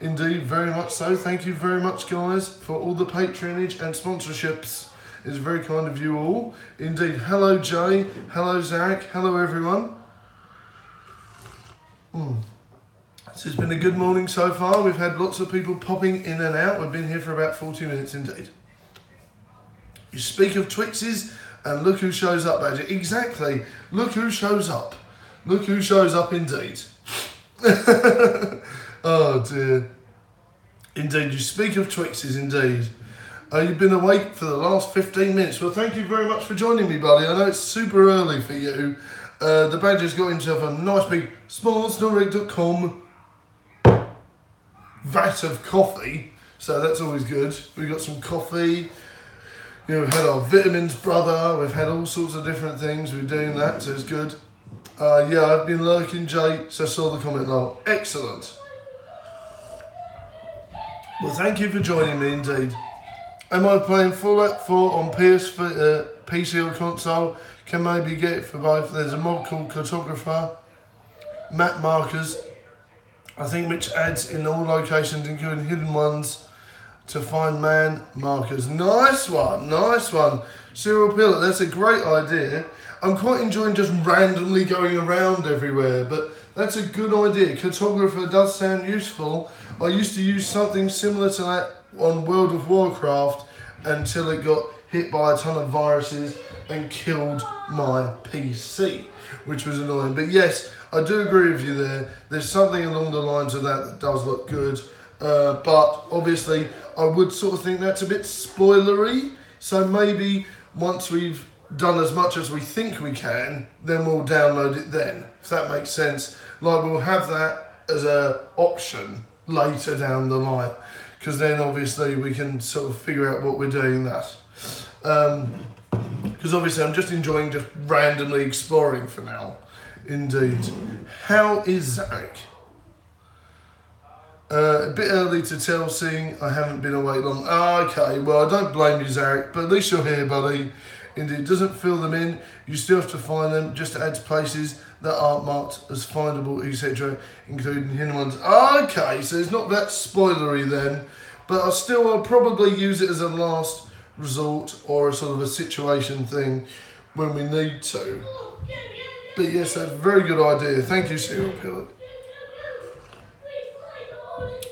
Indeed, very much so. Thank you very much, guys, for all the patronage and sponsorships. It's very kind of you all. Indeed. Hello, Jay. Hello, Zach. Hello, everyone. So it's been a good morning so far. We've had lots of people popping in and out. We've been here for about 40 minutes, indeed. You speak of Twixes, and look who shows up, Badger. Exactly. Look who shows up. Look who shows up indeed. Oh dear. Indeed, you speak of Twixes indeed. You've been awake for the last 15 minutes. Well, thank you very much for joining me, buddy. I know it's super early for you. The Badger's got himself a nice big sportsnoreg.com vat of coffee. So that's always good. We've got some coffee. You know, we've had our vitamins, brother. We've had all sorts of different things. We're doing that, so it's good. Yeah, I've been lurking, Jay, so I saw the comment now. Excellent. Well, thank you for joining me, indeed. Am I playing Fallout 4 on PC or console? Can maybe get it for both. There's a mod called Cartographer, map markers, I think, which adds in all locations, including hidden ones, to find man markers. Nice one, nice one. Serial Pillar, that's a great idea. I'm quite enjoying just randomly going around everywhere, but that's a good idea. Cartographer does sound useful. I used to use something similar to that on World of Warcraft until it got hit by a ton of viruses and killed my PC, which was annoying. But yes, I do agree with you there. There's something along the lines of that does look good. But obviously, I would sort of think that's a bit spoilery. So maybe once we've done as much as we think we can, then we'll download it then, if that makes sense. Like, we'll have that as an option later down the line, because then obviously we can sort of figure out what we're doing that. Because obviously I'm just enjoying just randomly exploring for now. Indeed. How is Zarek? A bit early to tell, seeing I haven't been awake long. Okay, well, I don't blame you, Zarek, but at least you're here, buddy. Indeed, doesn't fill them in. You still have to find them, just to add to places that aren't marked as findable, etc., including hidden ones. Okay, so it's not that spoilery then, but I'll probably use it as a last resort or a sort of a situation thing when we need to. But yes, that's a very good idea. Thank you, Serial Killer.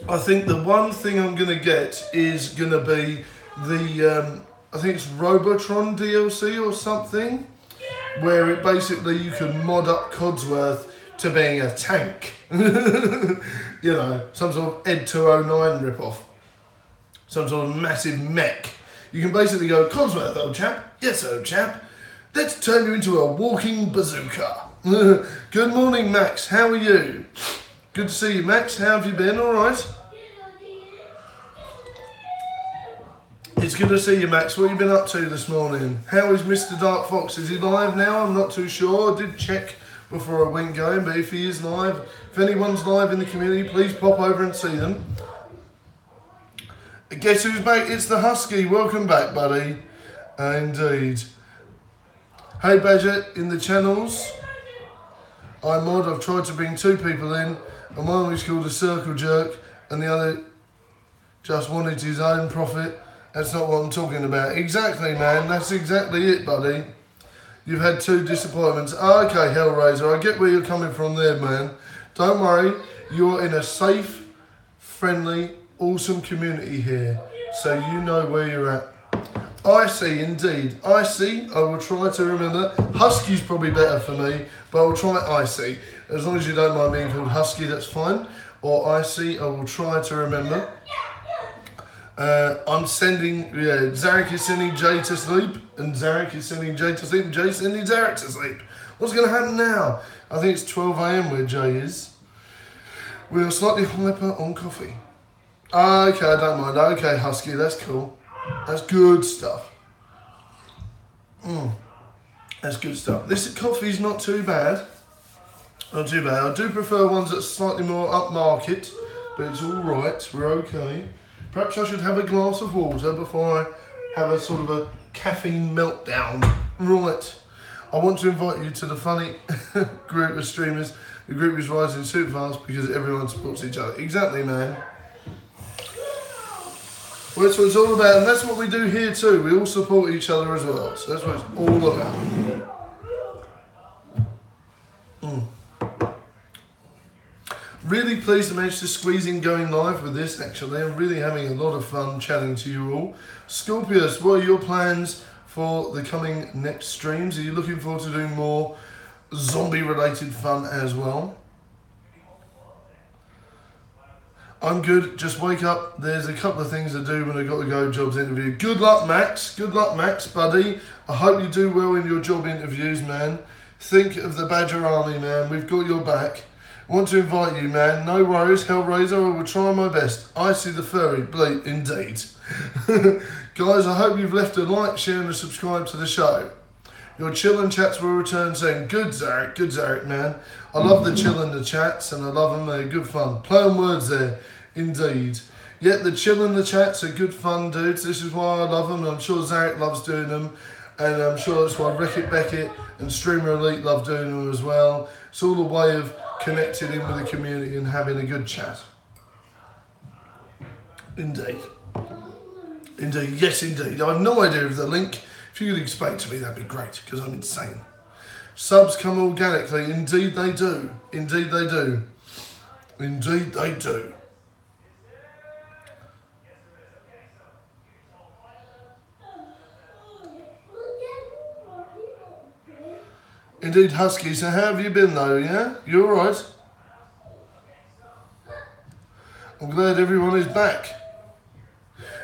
I think the one thing I'm going to get is going to be the, I think it's Robotron DLC or something, where it basically you can mod up Codsworth to being a tank. You know, some sort of Ed 209 ripoff. Some sort of massive mech. You can basically go, Codsworth, old chap. Yes, old chap. Let's turn you into a walking bazooka. Good morning, Max. How are you? Good to see you, Max. How have you been? All right? It's good to see you, Max. What have you been up to this morning? How is Mr. Dark Fox? Is he live now? I'm not too sure. I did check before I went going, but if he is live, if anyone's live in the community, please pop over and see them. Guess who's back? It's the Husky. Welcome back, buddy. Indeed. Hey, Badger, in the channels, I'm mod. I've tried to bring 2 people in, and one was called a circle jerk, and the other just wanted his own profit. That's not what I'm talking about. Exactly, man. That's exactly it, buddy. You've had 2 disappointments. Okay, Hellraiser, I get where you're coming from there, man. Don't worry. You're in a safe, friendly, awesome community here. So you know where you're at. I see, indeed. I see. I will try to remember. Husky's probably better for me, but I will try I see. As long as you don't mind being called Husky, that's fine. Or I see, I will try to remember. I'm sending, Zarek is sending Jay to sleep, and Zarek is sending Jay to sleep, and Jay's sending Zarek to sleep. What's going to happen now? I think it's 12 AM where Jay is. We're slightly hyper on coffee. Okay, I don't mind. Okay, Husky, that's cool. That's good stuff. That's good stuff. This coffee's not too bad. Not too bad. I do prefer ones that's slightly more upmarket, but it's all right. We're okay. Perhaps I should have a glass of water before I have a sort of a caffeine meltdown. Right. I want to invite you to the funny group of streamers. The group is rising super fast because everyone supports each other. Exactly, man. Well, that's what it's all about, and that's what we do here too. We all support each other as well. So that's what it's all about. Really pleased to manage to squeeze in going live with this, actually. I'm really having a lot of fun chatting to you all. Scorpius, what are your plans for the coming next streams? Are you looking forward to doing more zombie-related fun as well? I'm good. Just wake up. There's a couple of things to do when I've got to go jobs interview. Good luck, Max. Good luck, Max, buddy. I hope you do well in your job interviews, man. Think of the Badger Army, man. We've got your back. Want to invite you, man. No worries, Hellraiser. I will try my best. Icy the Furry. Bleep, indeed. Guys, I hope you've left a like, share and a subscribe to the show. Your chill and chats will return soon. Good, Zarek, man. I love the chill and the chats, and I love them. They're good fun. Play on words there, indeed. Yet the chill and the chats are good fun, dudes. This is why I love them, and I'm sure Zarek loves doing them, and I'm sure that's why Rickett Beckett and Streamer Elite love doing them as well. It's all a way of connecting in with the community and having a good chat. Indeed. Indeed, yes, indeed. I have no idea of the link. If you could explain to me, that'd be great, because I'm insane. Subs come organically. Indeed they do. Indeed they do. Indeed they do. Indeed, Husky. So how have you been, though, yeah? You all right? I'm glad everyone is back.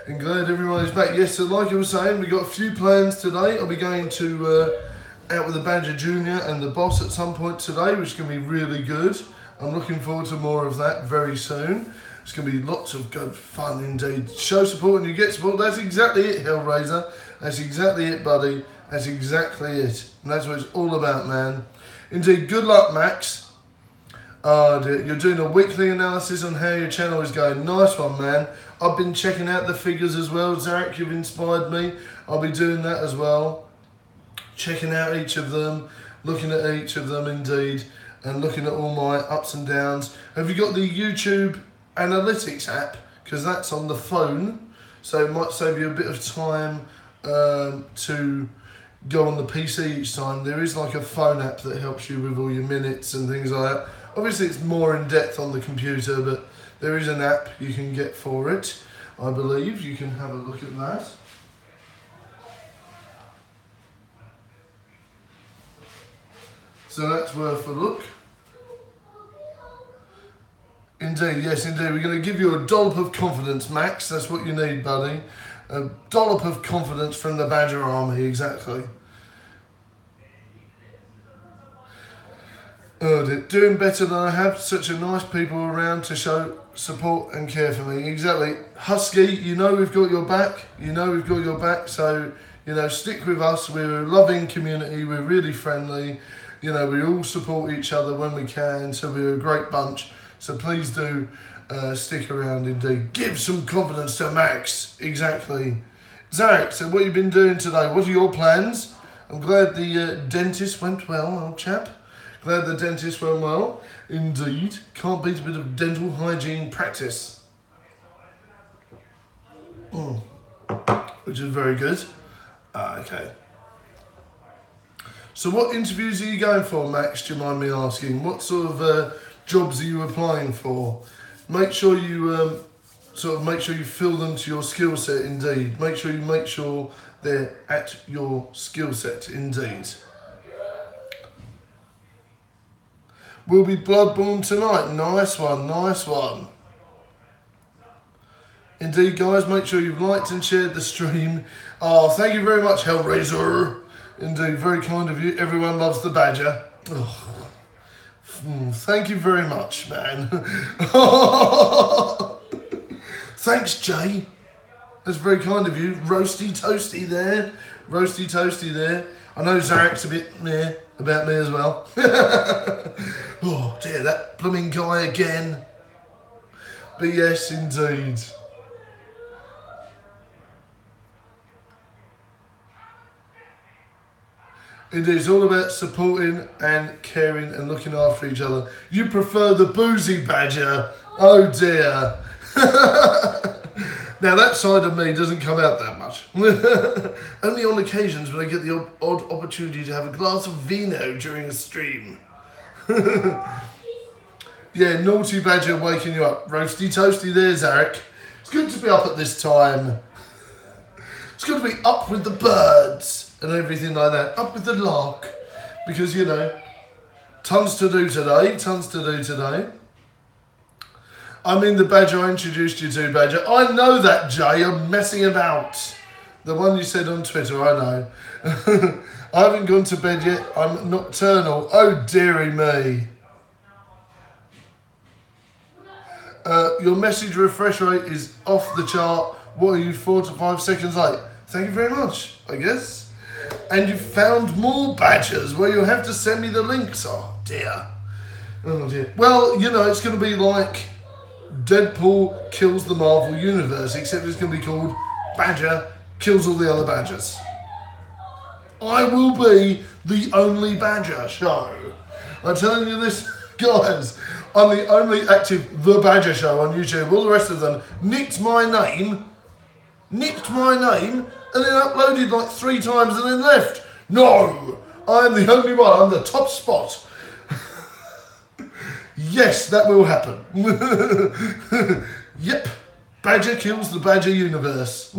I'm glad everyone is back. Yes, so like I was saying, we've got a few plans today. I'll be going to out with the Badger Junior and the boss at some point today, which is going to be really good. I'm looking forward to more of that very soon. It's going to be lots of good fun indeed. Show support and you get support. That's exactly it, Hellraiser. That's exactly it, buddy. That's exactly it. And that's what it's all about, man. Indeed, good luck, Max. You're doing a weekly analysis on how your channel is going. Nice one, man. I've been checking out the figures as well. Zarek, you've inspired me. I'll be doing that as well. Checking out each of them, looking at each of them indeed, and looking at all my ups and downs. Have you got the YouTube Analytics app? Because that's on the phone, so it might save you a bit of time to go on the PC each time. There is like a phone app that helps you with all your minutes and things like that. Obviously it's more in depth on the computer, but there is an app you can get for it, I believe. You can have a look at that. So that's worth a look. Indeed, yes, indeed. We're going to give you a dollop of confidence, Max. That's what you need, buddy. A dollop of confidence from the Badger Army, exactly. Doing better than I have. Such a nice people around to show support and care for me. Exactly. Husky, you know we've got your back. You know we've got your back. So, you know, stick with us. We're a loving community. We're really friendly. You know, we all support each other when we can. So we're a great bunch. So please do stick around indeed. Give some confidence to Max. Exactly. Zarek, so what have you been doing today? What are your plans? I'm glad the dentist went well, old chap. Glad the dentist went well. Indeed. Can't beat a bit of dental hygiene practice. Which is very good. Okay. So what interviews are you going for, Max? Do you mind me asking? What sort of jobs are you applying for? Make sure you make sure you fill them to your skill set indeed. Make sure they're at your skill set indeed. Will be Bloodborne tonight. Nice one, nice one. Indeed, guys, make sure you've liked and shared the stream. Oh, thank you very much, Hellraiser. Indeed, very kind of you. Everyone loves the Badger. Oh. Thank you very much, man. Thanks, Jay. That's very kind of you. Roasty toasty there. Roasty toasty there. I know Zarek's a bit meh about me as well. Oh dear, that blooming guy again. But yes, indeed. Indeed, it's all about supporting and caring and looking after each other. You prefer the boozy Badger. Oh dear. Now that side of me doesn't come out that much. Only on occasions when I get the odd opportunity to have a glass of vino during a stream. Yeah, naughty Badger waking you up. Roasty toasty there, Zarek. It's good to be up at this time. It's good to be up with the birds. and everything like that. Up with the lark, because, you know, tons to do today. I mean the badger I introduced you to, Badger. I know that, Jay. I'm messing about. The one you said on Twitter, I know. I haven't gone to bed yet. I'm nocturnal. Oh, dearie me. Your message refresh rate is off the chart. What are you, 4 to 5 seconds late? Thank you very much, I guess. And you found more badgers. Well, you'll have to send me the links. Oh, dear. Oh, dear. Well, you know, it's going to be like Deadpool kills the Marvel Universe, except it's going to be called Badger kills all the other badgers. I will be the only badger show. I'm telling you this, guys. I'm the only active The Badger Show on YouTube. All the rest of them nicked my name, and then uploaded like 3 times and then left. No, I'm the only one. I'm the top spot. Yes, that will happen. Yep, Badger kills the Badger Universe.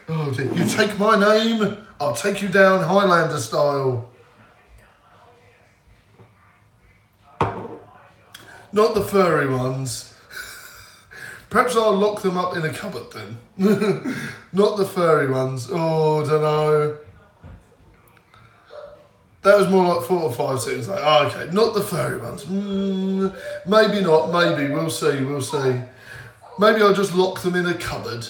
Oh dear. You take my name, I'll take you down Highlander style. Not the furry ones. Perhaps I'll lock them up in a cupboard then. Not the furry ones. Oh, don't know. That was more like 4 or 5 seconds. Like, oh, okay, not the furry ones. Maybe not. Maybe we'll see. Maybe I'll just lock them in a cupboard.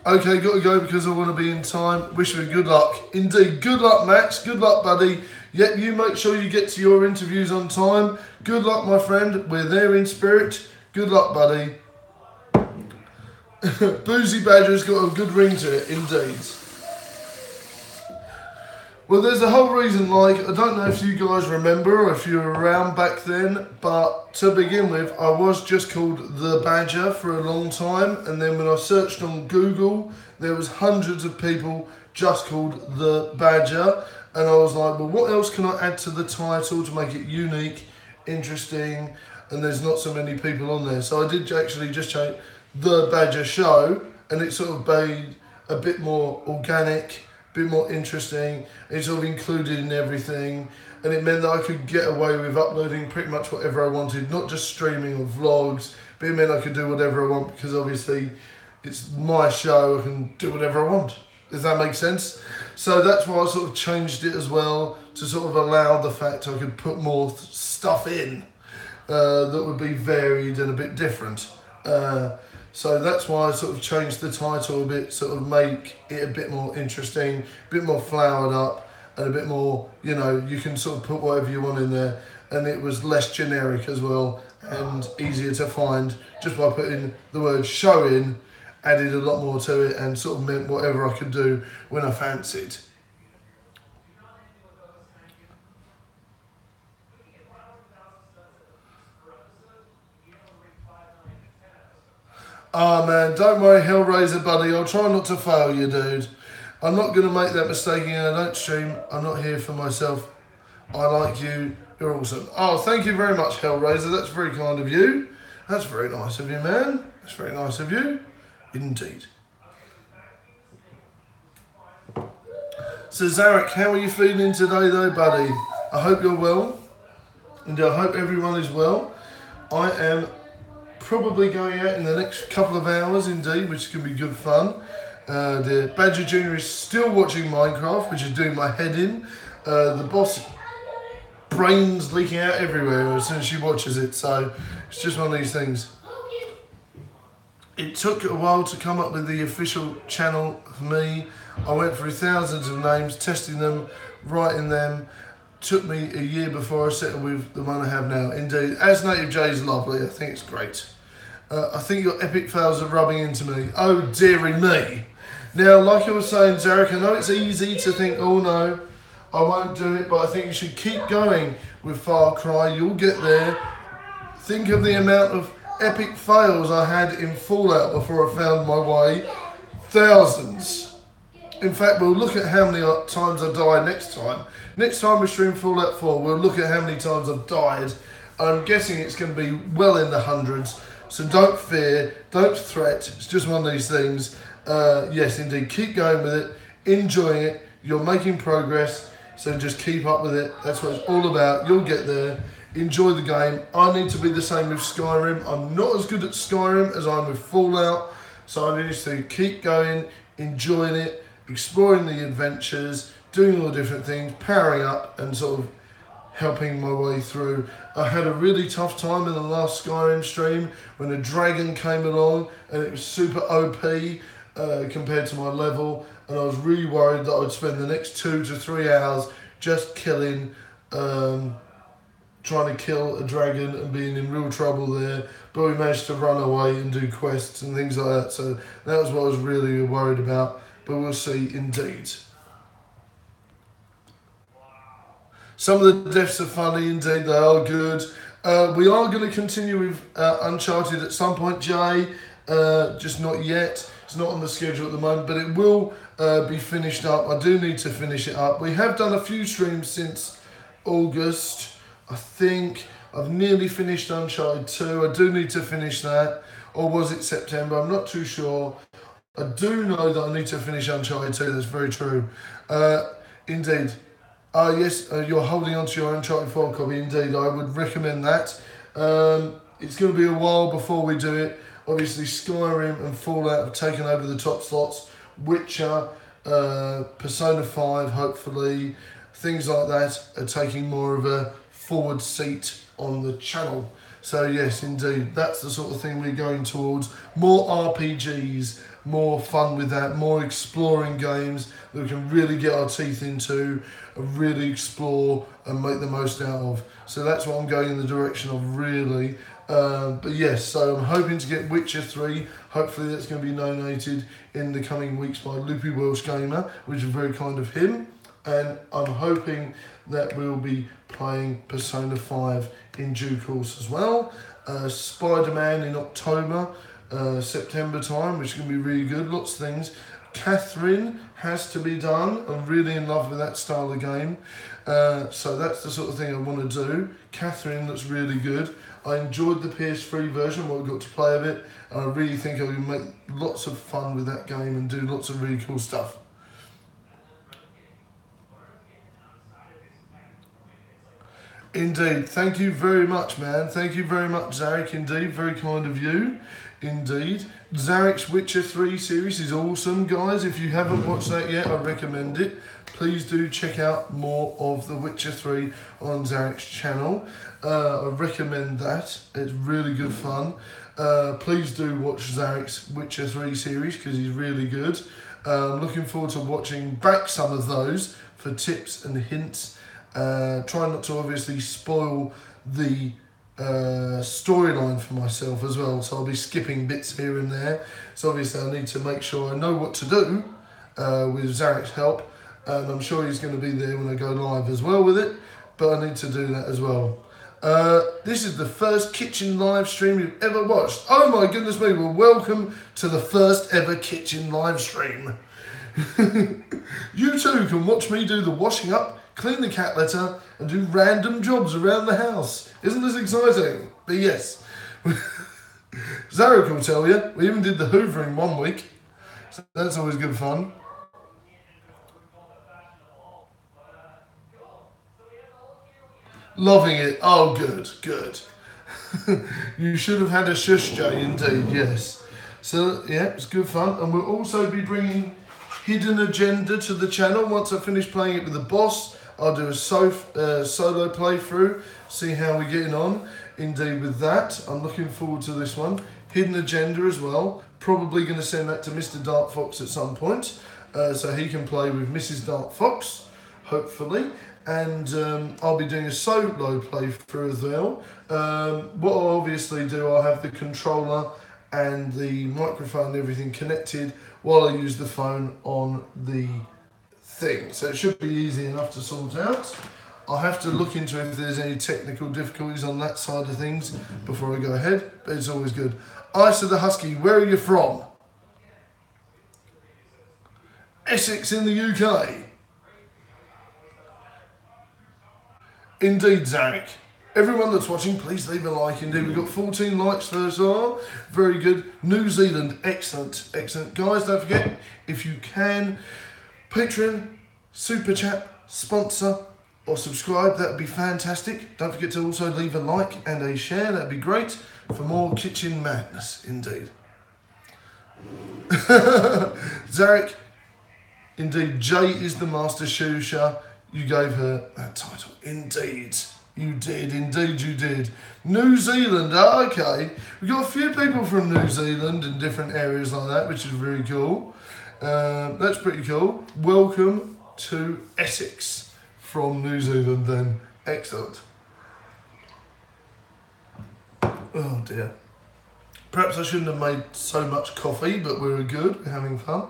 Okay, got to go because I want to be in time. Wish me good luck. Indeed, good luck, Max. Good luck, buddy. Yep, you make sure you get to your interviews on time. Good luck, my friend. We're there in spirit. Good luck, buddy. Boozy Badger's got a good ring to it, indeed. Well, there's a whole reason, like, I don't know if you guys remember or if you were around back then, but to begin with, I was just called The Badger for a long time, and then when I searched on Google, there was hundreds of people just called The Badger, and I was like, well, what else can I add to the title to make it unique, interesting, and there's not so many people on there. So I did actually just change The Badger Show, and it sort of made a bit more organic, bit more interesting. It's sort of included in everything, and it meant that I could get away with uploading pretty much whatever I wanted, not just streaming or vlogs, but it meant I could do whatever I want because obviously it's my show, I can do whatever I want. Does that make sense? So that's why I sort of changed it as well, to sort of allow the fact I could put more stuff in that would be varied and a bit different. So that's why I sort of changed the title a bit, sort of make it a bit more interesting, a bit more flowered up, and a bit more, you know, you can sort of put whatever you want in there. And it was less generic as well, and easier to find just by putting the word show in, added a lot more to it, and sort of meant whatever I could do when I fancied. Oh man, don't worry, Hellraiser buddy, I'll try not to fail you, dude. I'm not going to make that mistake again. I don't stream, I'm not here for myself. I like you, you're awesome. Oh, thank you very much, Hellraiser, that's very kind of you. That's very nice of you, man. That's very nice of you, indeed. So Zarek, how are you feeling today though, buddy? I hope you're well, and I hope everyone is well. I am probably going out in the next couple of hours, indeed, which is going to be good fun. The Badger Jr. is still watching Minecraft, which is doing my head in. The boss brains leaking out everywhere as soon as she watches it, so it's just one of these things. It took a while to come up with the official channel for me. I went through thousands of names, testing them, writing them. Took me a year before I settled with the one I have now. Indeed, As Native J is lovely. I think it's great. I think your epic fails are rubbing into me. Oh, dearie me. Now, like I was saying, Zarek, I know it's easy to think, oh no, I won't do it, but I think you should keep going with Far Cry. You'll get there. Think of the amount of epic fails I had in Fallout before I found my way. Thousands. In fact, we'll look at how many times I die next time. Next time we stream Fallout 4, we'll look at how many times I've died. I'm guessing it's going to be well in the hundreds. So don't fear, don't threat. It's just one of these things. Yes, indeed, keep going with it, enjoy it. You're making progress, so just keep up with it. That's what it's all about. You'll get there. Enjoy the game. I need to be the same with Skyrim. I'm not as good at Skyrim as I am with Fallout, so I need to keep going, enjoying it, exploring the adventures, doing all the different things, powering up and sort of helping my way through. I had a really tough time in the last Skyrim stream when a dragon came along and it was super OP compared to my level, and I was really worried that I'd spend the next 2 to 3 hours just killing, trying to kill a dragon and being in real trouble there, but we managed to run away and do quests and things like that, so that was what I was really worried about, but we'll see indeed. Some of the deaths are funny indeed, they are good. We are going to continue with Uncharted at some point, Jay, just not yet. It's not on the schedule at the moment, but it will be finished up. I do need to finish it up. We have done a few streams since August. I think I've nearly finished Uncharted 2. I do need to finish that. Or was it September? I'm not too sure. I do know that I need to finish Uncharted 2. That's very true. Indeed. Yes, you're holding on to your Uncharted 4 copy. Indeed, I would recommend that. It's going to be a while before we do it. Obviously, Skyrim and Fallout have taken over the top slots. Witcher, Persona 5, hopefully, things like that are taking more of a forward seat on the channel. So yes, indeed, that's the sort of thing we're going towards. More RPGs, more fun with that, more exploring games that we can really get our teeth into and really explore and make the most out of. So that's what I'm going in the direction of, really. But yes, so I'm hoping to get Witcher 3. Hopefully that's going to be donated in the coming weeks by Loopy Welsh Gamer, which is very kind of him. And I'm hoping that we'll be playing Persona 5 in due course as well. Spider-Man in October, September time, which is going to be really good. Lots of things. Catherine has to be done. I'm really in love with that style of game. So that's the sort of thing I want to do. Catherine looks really good. I enjoyed the PS3 version, what we got to play of it. And I really think I can make lots of fun with that game and do lots of really cool stuff. Indeed. Thank you very much, man. Thank you very much, Zarek. Indeed. Very kind of you. Indeed. Zarek's Witcher 3 series is awesome, guys. If you haven't watched that yet, I recommend it. Please do check out more of The Witcher 3 on Zarek's channel. I recommend that. It's really good fun. Please do watch Zarek's Witcher 3 series because he's really good. I'm looking forward to watching back some of those for tips and hints. Try not to obviously spoil the storyline for myself as well, so I'll be skipping bits here and there. So obviously I need to make sure I know what to do with Zarek's help, and I'm sure he's going to be there when I go live as well with it, but I need to do that as well. This is the first kitchen live stream you've ever watched. Oh my goodness me, well, welcome to the first ever kitchen live stream. You too can watch me do the washing up, clean the cat litter, and do random jobs around the house. Isn't this exciting? But yes, Zarek will tell you, we even did the hoovering one week, so that's always good fun. Loving it. Oh, good, good. You should have had a shush, Jay, indeed, yes. So, yeah, it's good fun. And we'll also be bringing Hidden Agenda to the channel. Once I finish playing it with the boss, I'll do a solo playthrough, see how we're getting on. Indeed, with that, I'm looking forward to this one. Hidden Agenda as well. Probably going to send that to Mr. Dark Fox at some point, so he can play with Mrs. Dark Fox, hopefully. And I'll be doing a solo playthrough as well. What I'll obviously do, I'll have the controller and the microphone and everything connected while I use the phone on the thing. So it should be easy enough to sort out. I'll have to look into if there's any technical difficulties on that side of things before I go ahead, but it's always good. Isa the Husky, where are you from? Essex in the UK. Indeed, Zarek. Everyone that's watching, please leave a like indeed. We've got 14 likes so far. Very good. New Zealand, excellent, excellent. Guys, don't forget, if you can, Patreon, Super Chat, sponsor or subscribe, that would be fantastic. Don't forget to also leave a like and a share, that would be great for more kitchen madness indeed. Zarek, indeed, Jay is the master shusha. You gave her that title. Indeed, you did. Indeed, you did. New Zealand, okay. We've got a few people from New Zealand in different areas like that, which is really cool. That's pretty cool. Welcome to Essex from New Zealand then. Excellent. Oh dear. Perhaps I shouldn't have made so much coffee, but we're good. We're having fun.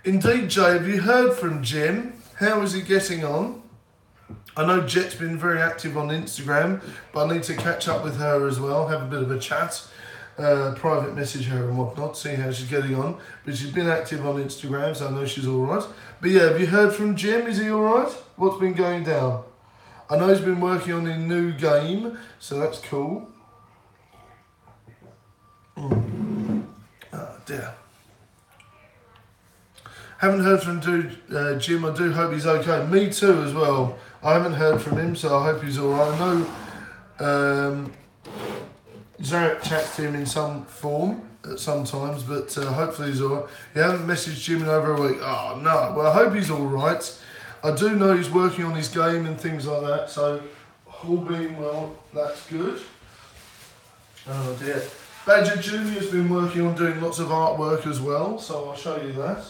Indeed, Jay, have you heard from Jim? How is he getting on? I know Jet's been very active on Instagram, but I need to catch up with her as well, have a bit of a chat, private message her and whatnot, see how she's getting on. But she's been active on Instagram, so I know she's all right. But yeah, have you heard from Jim? Is he all right? What's been going down? I know he's been working on a new game, so that's cool. Oh dear. Haven't heard from Jim. I do hope he's okay. Me too as well. I haven't heard from him, so I hope he's all right. I know Zarek chats to him in some form at sometimes, but hopefully he's all right. You haven't messaged Jim in over a week. Oh no. Well, I hope he's all right. I do know he's working on his game and things like that, so all being well, that's good. Oh dear. Badger Junior's been working on doing lots of artwork as well, so I'll show you that.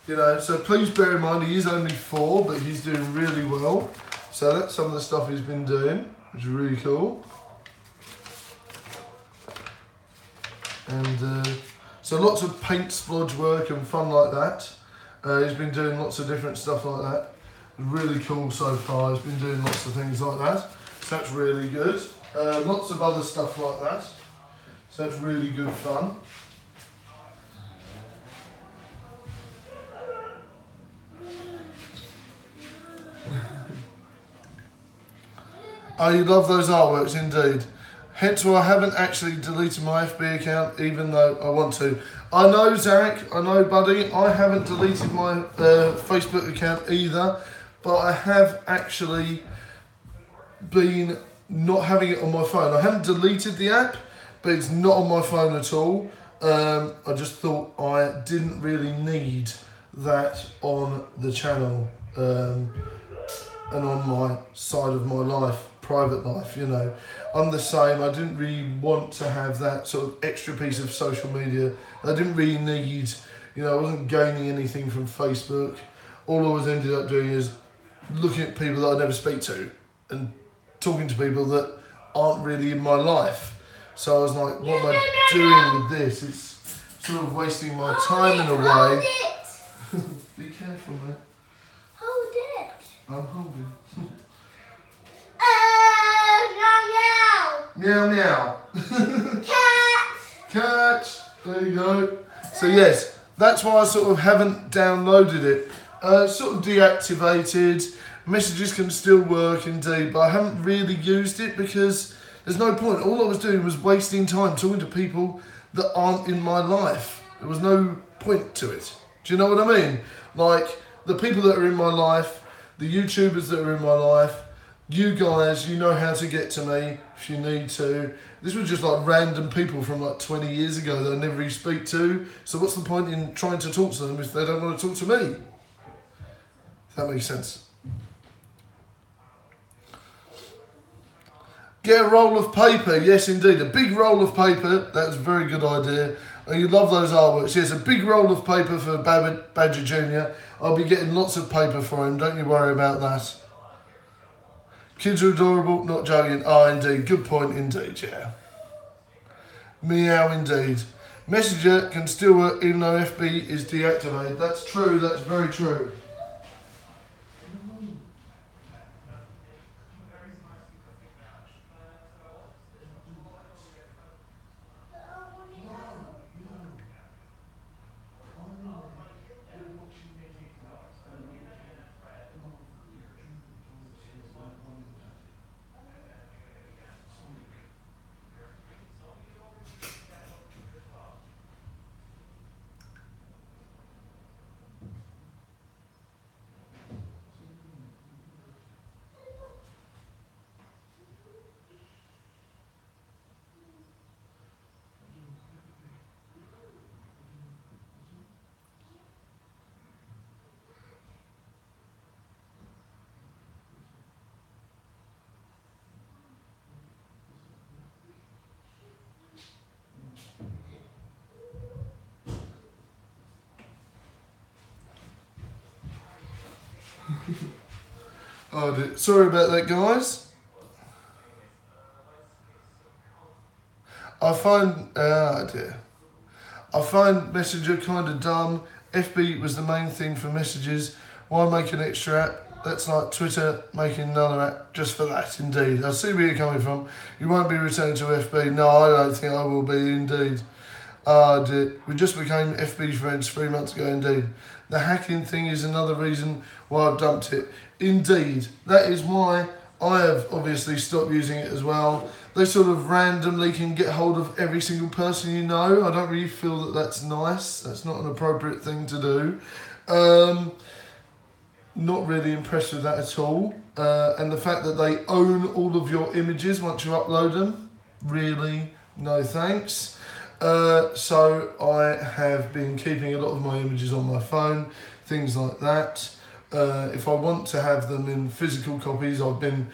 You know, so please bear in mind he is only 4, but he's doing really well. So that's some of the stuff he's been doing, which is really cool. And so lots of paint splodge work and fun like that. He's been doing lots of different stuff like that. Really cool so far. He's been doing lots of things like that. So that's really good. Lots of other stuff like that. So that's really good fun. Oh, you love those artworks indeed. Hence why I haven't actually deleted my FB account, even though I want to. I know, Zarek, I know, buddy, I haven't deleted my Facebook account either, but I have actually been not having it on my phone. I haven't deleted the app, but it's not on my phone at all. I just thought I didn't really need that on the channel and on my side of my life. Private life, you know. I'm the same. I didn't really want to have that sort of extra piece of social media. I didn't really need, you know, I wasn't gaining anything from Facebook. All I was ended up doing is looking at people that I never speak to and talking to people that aren't really in my life. So I was like, what am I doing with this? It's sort of wasting my time in a way. Be careful, man. Hold it. I'm holding. Meow, Meow meow. Cat. Catch. There you go. So yes, that's why I sort of haven't downloaded it. Sort of deactivated. Messages can still work indeed, but I haven't really used it because there's no point. All I was doing was wasting time talking to people that aren't in my life. There was no point to it. Do you know what I mean? Like the people that are in my life, the YouTubers that are in my life, you guys, you know how to get to me if you need to. This was just like random people from like 20 years ago that I never really speak to. So what's the point in trying to talk to them if they don't want to talk to me? If that makes sense. Get a roll of paper. Yes, indeed. A big roll of paper. That's a very good idea. Oh, you love those artworks. Yes, a big roll of paper for Badger Jr. I'll be getting lots of paper for him. Don't you worry about that. Kids are adorable, not joking. Oh, indeed. Good point indeed, yeah. Meow indeed. Messenger can still work even though FB is deactivated. That's true, that's very true. Oh, sorry about that, guys. I find Messenger kind of dumb. FB was the main thing for messages. Why make an extra app? That's like Twitter making another app just for that, indeed. I see where you're coming from. You won't be returning to FB. No, I don't think I will be, indeed. We just became FB friends 3 months ago, indeed. The hacking thing is another reason why I've dumped it. Indeed, that is why I have obviously stopped using it as well. They sort of randomly can get hold of every single person you know. I don't really feel that that's nice. That's not an appropriate thing to do. Not really impressed with that at all. And the fact that they own all of your images once you upload them, really, no thanks. So I have been keeping a lot of my images on my phone, things like that. If I want to have them in physical copies, I've been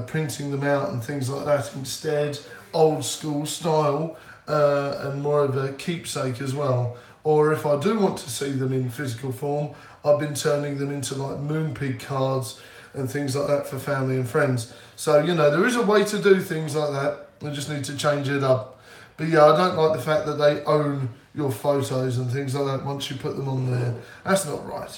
printing them out and things like that instead, old school style, and more of a keepsake as well. Or if I do want to see them in physical form, I've been turning them into like Moonpig cards and things like that for family and friends. So, you know, there is a way to do things like that. I just need to change it up. But yeah, I don't like the fact that they own your photos and things like that once you put them on there. That's not right.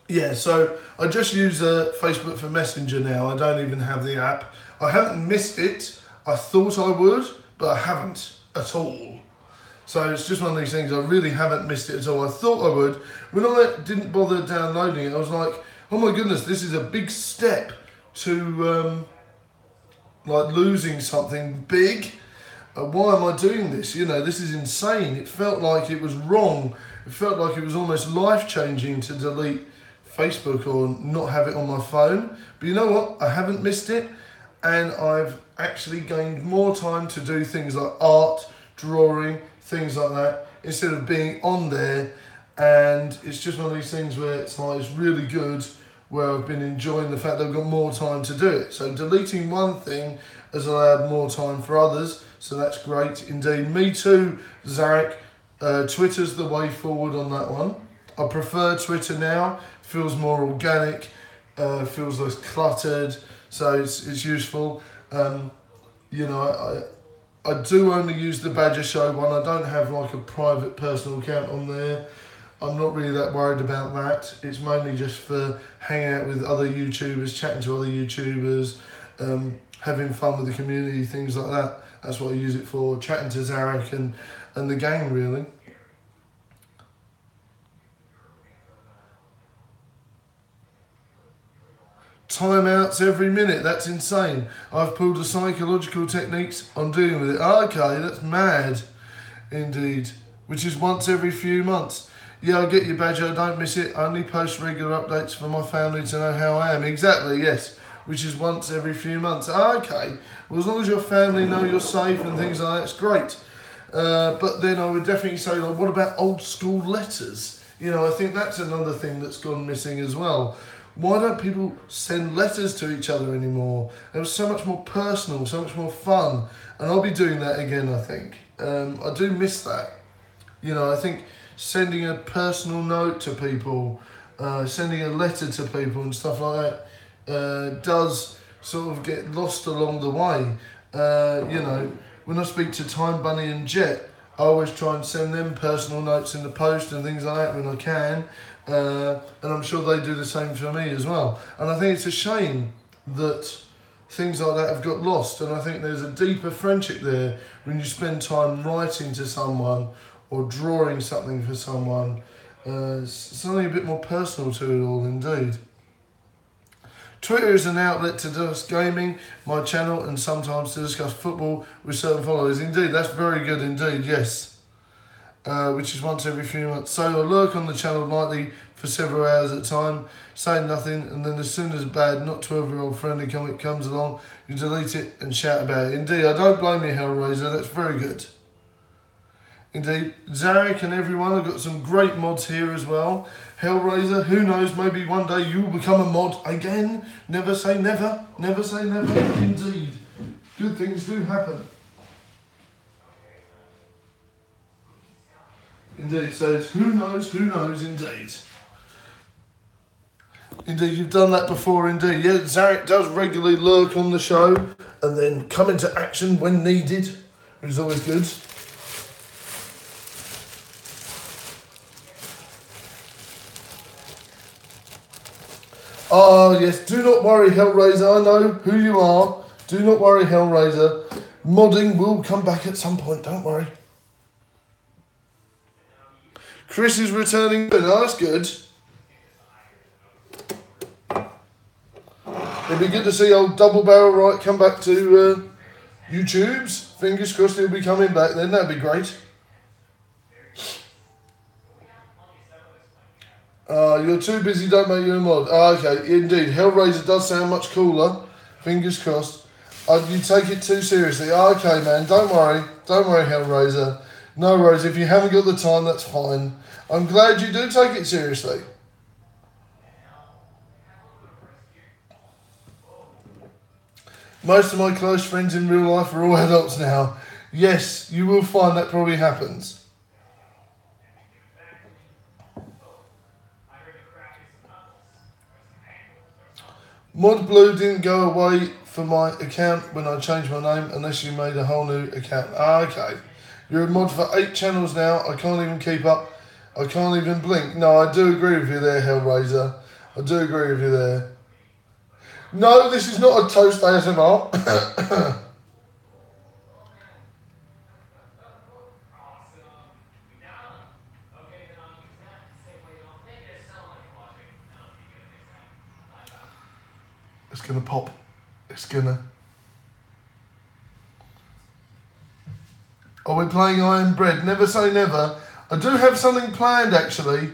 Yeah, so I just use Facebook for Messenger now. I don't even have the app. I haven't missed it. I thought I would, but I haven't at all. So it's just one of these things, I really haven't missed it at all. I thought I would. When I didn't bother downloading it, I was like, oh my goodness, this is a big step to like losing something big. Why am I doing this? You know, this is insane. It felt like it was wrong. It felt like it was almost life-changing to delete Facebook or not have it on my phone. But you know what? I haven't missed it. And I've actually gained more time to do things like art, drawing, things like that, instead of being on there. And it's just one of these things where it's like, it's really good, where I've been enjoying the fact that I've got more time to do it. So deleting one thing has allowed more time for others. So that's great indeed. Me too, Zarek. Twitter's the way forward on that one. I prefer Twitter now. Feels more organic, feels less cluttered. So it's useful. You know, I do only use the Badger Show one. I don't have like a private personal account on there. I'm not really that worried about that. It's mainly just for hanging out with other YouTubers, chatting to other YouTubers, having fun with the community, things like that. That's what I use it for, chatting to Zarek and the gang, really. Timeouts every minute, that's insane. I've pulled the psychological techniques on dealing with it. Okay, that's mad, indeed. Which is once every few months. Yeah, I get you, Badger, I don't miss it. I only post regular updates for my family to know how I am. Exactly, yes. Which is once every few months. Okay, well, as long as your family know you're safe and things like that, it's great. But then I would definitely say, like, what about old school letters? You know, I think that's another thing that's gone missing as well. Why don't people send letters to each other anymore? It was so much more personal, so much more fun. And I'll be doing that again, I think. I do miss that. You know, I think sending a personal note to people, sending a letter to people and stuff like that does sort of get lost along the way. You know, when I speak to Time Bunny and Jet, I always try and send them personal notes in the post and things like that when I can. And I'm sure they do the same for me as well. And I think it's a shame that things like that have got lost. And I think there's a deeper friendship there when you spend time writing to someone or drawing something for someone. Something a bit more personal to it all, indeed. Twitter is an outlet to discuss gaming, my channel, and sometimes to discuss football with certain followers. Indeed, that's very good indeed, yes. Which is once every few months. So I lurk on the channel nightly for several hours at a time, saying nothing, and then as soon as a bad, not 12-year-old friendly comic comes along, you delete it and shout about it. Indeed, I don't blame you, Hellraiser, that's very good. Indeed, Zarek and everyone have got some great mods here as well. Hellraiser, who knows, maybe one day you'll become a mod again. Never say never, never say never, indeed. Good things do happen. Indeed, says, who knows indeed. Indeed, you've done that before indeed. Yeah, Zarek does regularly lurk on the show and then come into action when needed, which is always good. Oh yes, do not worry Hellraiser, I know who you are. Do not worry Hellraiser. Modding will come back at some point, don't worry. Chris is returning, but that's good. It'd be good to see old Double Barrel Right come back to YouTube's. Fingers crossed he'll be coming back then, that'd be great. You're too busy, don't make you a mod. Okay, indeed. Hellraiser does sound much cooler. Fingers crossed. You take it too seriously. Okay, man, don't worry. Don't worry, Hellraiser. No worries. If you haven't got the time, that's fine. I'm glad you do take it seriously. Most of my close friends in real life are all adults now. Yes, you will find that probably happens. Mod Blue didn't go away for my account when I changed my name unless you made a whole new account. Okay. You're a mod for 8 channels now. I can't even keep up. I can't even blink. No, I do agree with you there, Hellraiser. I do agree with you there. No, this is not a toast ASMR. It's going to pop. It's going to... Are we playing Iron Bread? Never say never. I do have something planned, actually,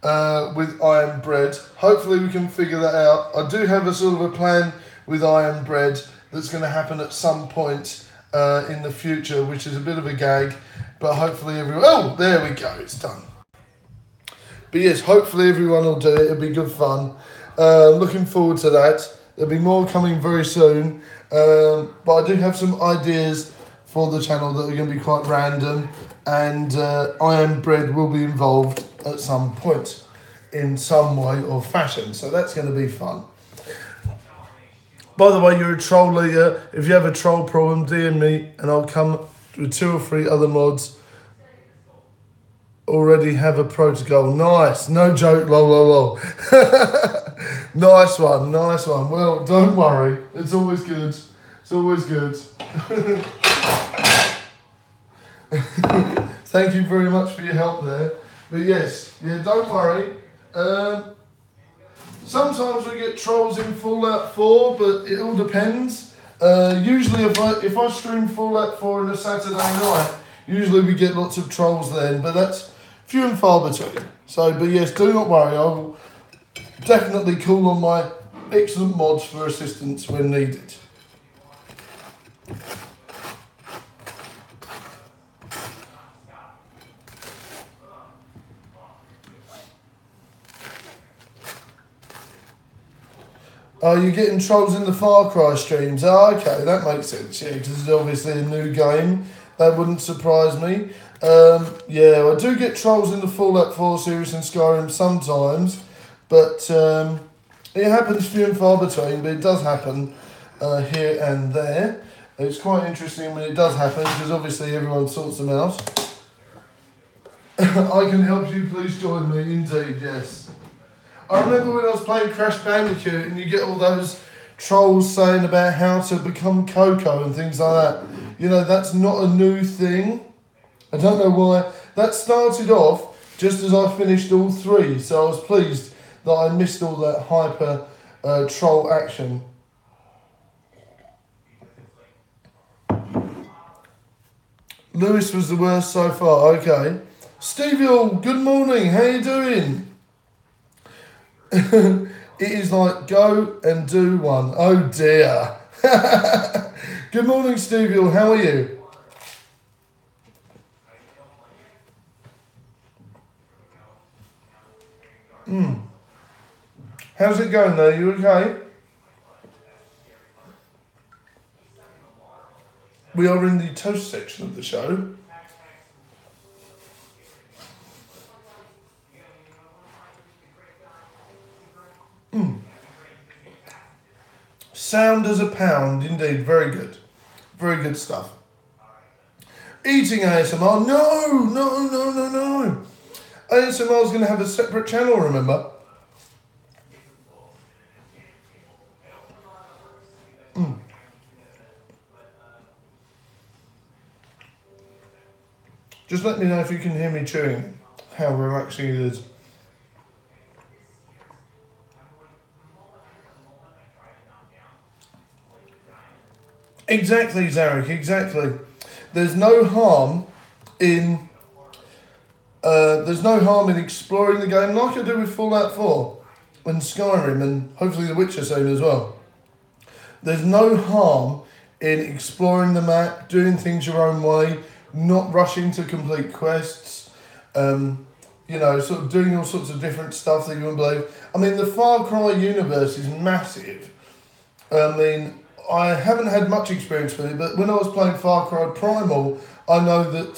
with Iron Bread. Hopefully we can figure that out. I do have a sort of a plan with Iron Bread that's going to happen at some point in the future, which is a bit of a gag, but hopefully everyone... Oh, there we go. It's done. But yes, hopefully everyone will do it. It'll be good fun. Looking forward to that. There'll be more coming very soon. But I do have some ideas for the channel that are going to be quite random, and Iron Bread will be involved at some point in some way or fashion, so that's going to be fun. By the way, you're a troll leader. If you have a troll problem, DM me and I'll come with 2 or 3 other mods. Already have a protocol. Nice, no joke, lol lol lol. Nice one, nice one. Well, don't worry, it's always good. It's always good. Thank you very much for your help there. But yes, yeah, don't worry. Sometimes we get trolls in Fallout 4, but it all depends. Usually if I stream Fallout 4 on a Saturday night, usually we get lots of trolls then, but that's few and far between. So, but yes, do not worry. I will definitely call on my excellent mods for assistance when needed. Oh, you're getting trolls in the Far Cry streams. Oh, okay, that makes sense, yeah, because it's obviously a new game. That wouldn't surprise me. Yeah, I do get trolls in the Fallout 4 series and Skyrim sometimes, but it happens few and far between, but it does happen here and there. It's quite interesting when it does happen, because obviously everyone sorts them out. I can help you, please join me, indeed, yes. I remember when I was playing Crash Bandicoot and you get all those trolls saying about how to become Coco and things like that. You know, that's not a new thing. I don't know why. That started off just as I finished all 3, so I was pleased that I missed all that hyper troll action. Lewis was the worst so far, okay. Stevie, good morning, how you doing? It is like go and do one. Oh dear. Good morning, Stevie. How are you? How's it going there? You okay? We are in the toast section of the show. Sound as a pound, indeed. Very good. Very good stuff. Eating ASMR. No. ASMR is going to have a separate channel, remember? Just let me know if you can hear me chewing, how relaxing it is. Exactly, Zarek, exactly. There's no harm in exploring the game like I do with Fallout 4 and Skyrim and hopefully The Witcher soon as well. There's no harm in exploring the map, doing things your own way, not rushing to complete quests, sort of doing all sorts of different stuff that you wouldn't believe. I mean, the Far Cry universe is massive. I mean, I haven't had much experience with it, but when I was playing Far Cry Primal, I know that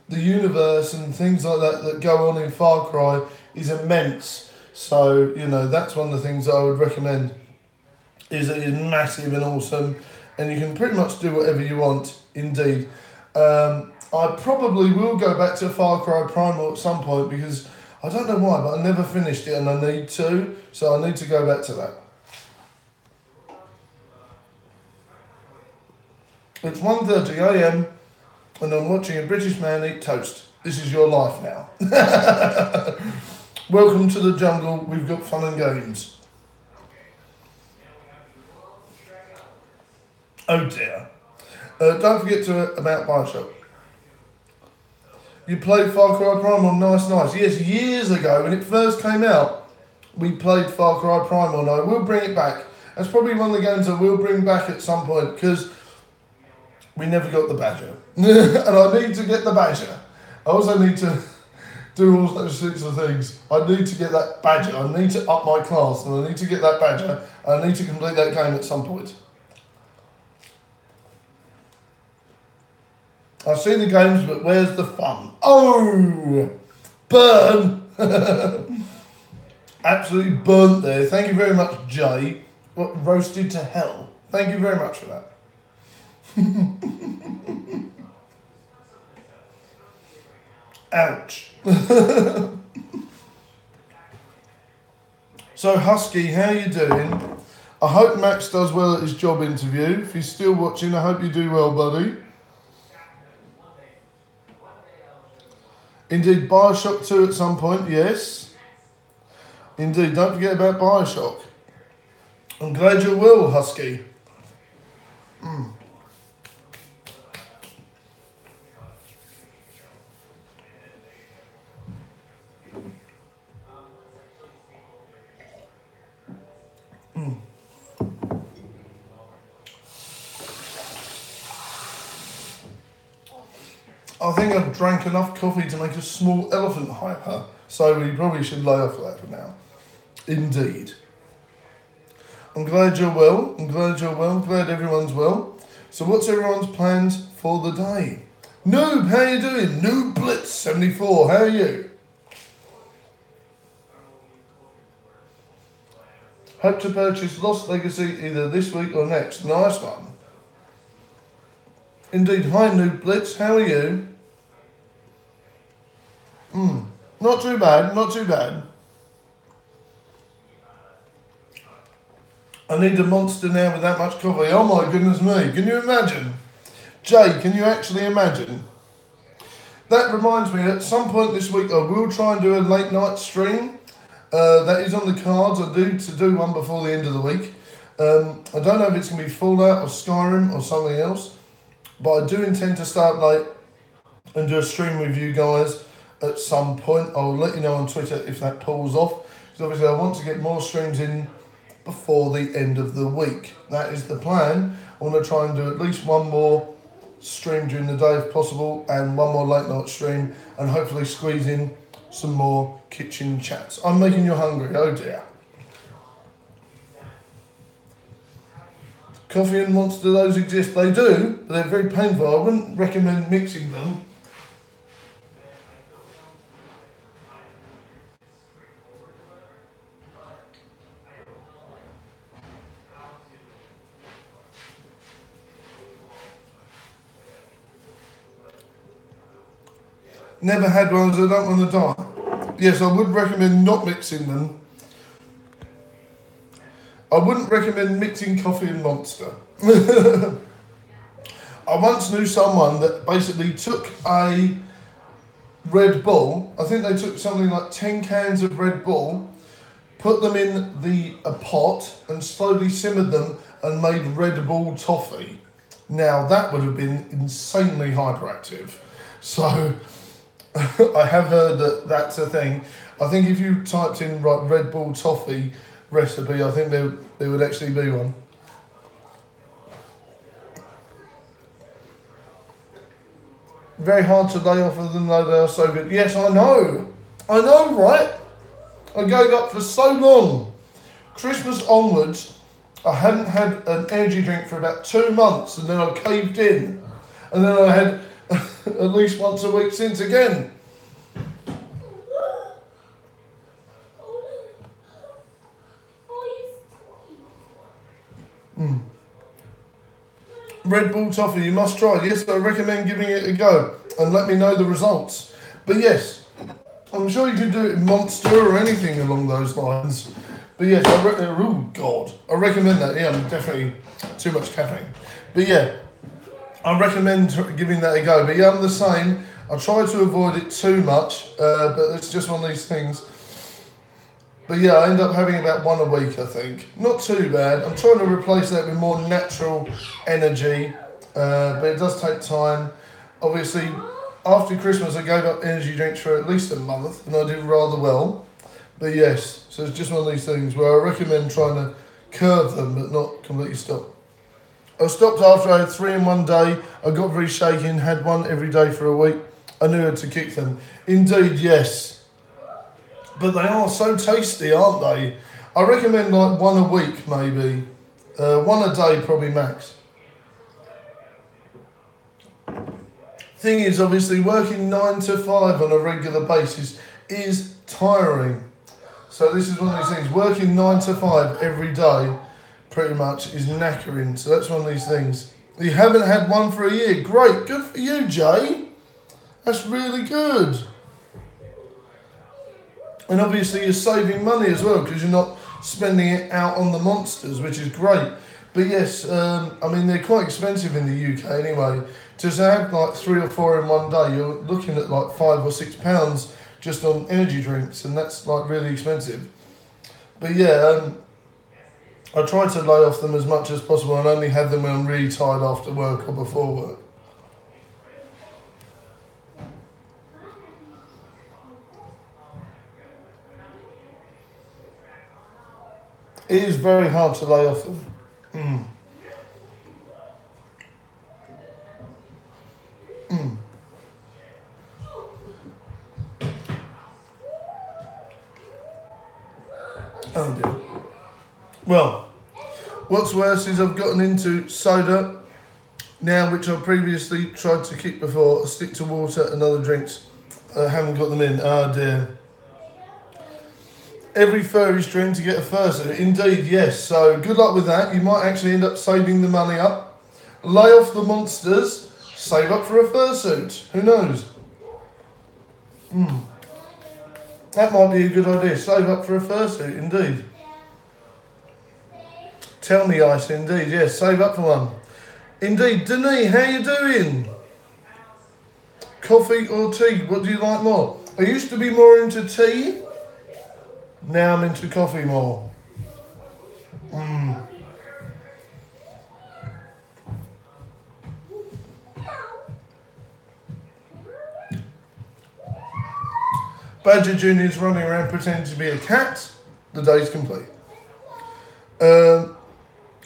the universe and things like that go on in Far Cry is immense. So, that's one of the things that I would recommend, is that it's massive and awesome, and you can pretty much do whatever you want, indeed. I probably will go back to Far Cry Primal at some point, because I don't know why, but I never finished it and I need to, so I need to go back to that. It's 1:30 AM and I'm watching a British man eat toast. This is your life now. Welcome to the jungle. We've got fun and games. Oh dear. Don't forget about Bioshock. You played Far Cry Primal, nice. Yes, years ago when it first came out, we played Far Cry Primal, and I will bring it back. That's probably one of the games I will bring back at some point, because we never got the badger. And I need to get the badger. I also need to do all those sorts of things. I need to get that badger. I need to up my class, and I need to get that badger. And I need to complete that game at some point. I've seen the games, but where's the fun? Oh! Burn! Absolutely burnt there. Thank you very much, Jay. What, roasted to hell. Thank you very much for that. Ouch. So, Husky, how you doing? I hope Max does well at his job interview. If he's still watching, I hope you do well, buddy. Indeed, Bioshock 2 at some point, yes. Indeed, don't forget about Bioshock. I'm glad you will, Husky. I think I've drank enough coffee to make a small elephant hyper, so we probably should lay off that for now. Indeed. I'm glad you're well. I'm glad everyone's well. So what's everyone's plans for the day? Noob, how you doing? Noob Blitz 74, how are you? Hope to purchase Lost Legacy either this week or next. Nice one. Indeed. Hi, Noob Blitz. How are you? Not too bad. I need a monster now with that much coffee. Oh my goodness me. Can you imagine? Jay, can you actually imagine? That reminds me, at some point this week I will try and do a late night stream. That is on the cards. I do to do one before the end of the week. I don't know if it's going to be Fallout or Skyrim or something else, but I do intend to start late and do a stream with you guys at some point. I'll let you know on Twitter if that pulls off, because obviously I want to get more streams in before the end of the week. That is the plan. I want to try and do at least one more stream during the day if possible, and one more late night stream, and hopefully squeeze in some more kitchen chats. I'm making you hungry, oh dear. Coffee and Monster, those exist. They do, but they're very painful. I wouldn't recommend mixing them. Never had one, so I don't want to die. Yes, I would recommend not mixing them. I wouldn't recommend mixing coffee and Monster. I once knew someone that basically took a Red Bull. I think they took something like 10 cans of Red Bull, put them in a pot and slowly simmered them and made Red Bull toffee. Now that would have been insanely hyperactive. So I have heard that that's a thing. I think if you typed in Red Bull toffee recipe, I think there would actually be one. Very hard to lay off of them though, they are so good. Yes, I know, right? I gave up for so long. Christmas onwards, I hadn't had an energy drink for about 2 months, and then I caved in. And then I had at least once a week since again. Red Bull toffee, you must try. Yes, I recommend giving it a go and let me know the results. But yes, I'm sure you can do it in Monster or anything along those lines. But yes, I recommend that. Yeah, I'm definitely too much caffeine. But yeah, I recommend giving that a go. But yeah, I'm the same. I try to avoid it too much, but it's just one of these things. But yeah, I end up having about one a week, I think. Not too bad. I'm trying to replace that with more natural energy, but it does take time. Obviously, after Christmas, I gave up energy drinks for at least a month, and I did rather well. But yes, so it's just one of these things where I recommend trying to curb them, but not completely stop. I stopped after I had 3 in one day. I got very shaken, had one every day for a week. I knew how to kick them. Indeed, yes. But they are so tasty, aren't they? I recommend like one a week, maybe. One a day, probably max. Thing is, obviously, working 9 to 5 on a regular basis is tiring. So this is one of these things. Working 9 to 5 every day, pretty much, is knackering. So that's one of these things. You haven't had one for a year. Great. Good for you, Jay. That's really good. And obviously you're saving money as well because you're not spending it out on the Monsters, which is great. But yes, I mean, they're quite expensive in the UK anyway. To have like 3 or 4 in one day, you're looking at like £5 or £6 just on energy drinks, and that's like really expensive. But yeah, I try to lay off them as much as possible and only have them when I'm really tired after work or before work. It is very hard to lay off them. Oh dear. Well, what's worse is I've gotten into soda now, which I previously tried to keep before. I stick to water and other drinks. I haven't got them in. Oh dear. Every furry's dream to get a fursuit. Indeed, yes. So good luck with that. You might actually end up saving the money up. Lay off the Monsters. Save up for a fursuit. Who knows? That might be a good idea. Save up for a fursuit, indeed. Tell me, Ice, indeed. Yes, save up for one. Indeed. Denis, how you doing? Coffee or tea? What do you like more? I used to be more into tea. Now I'm into coffee more. Badger Jr. is running around pretending to be a cat. The day's complete.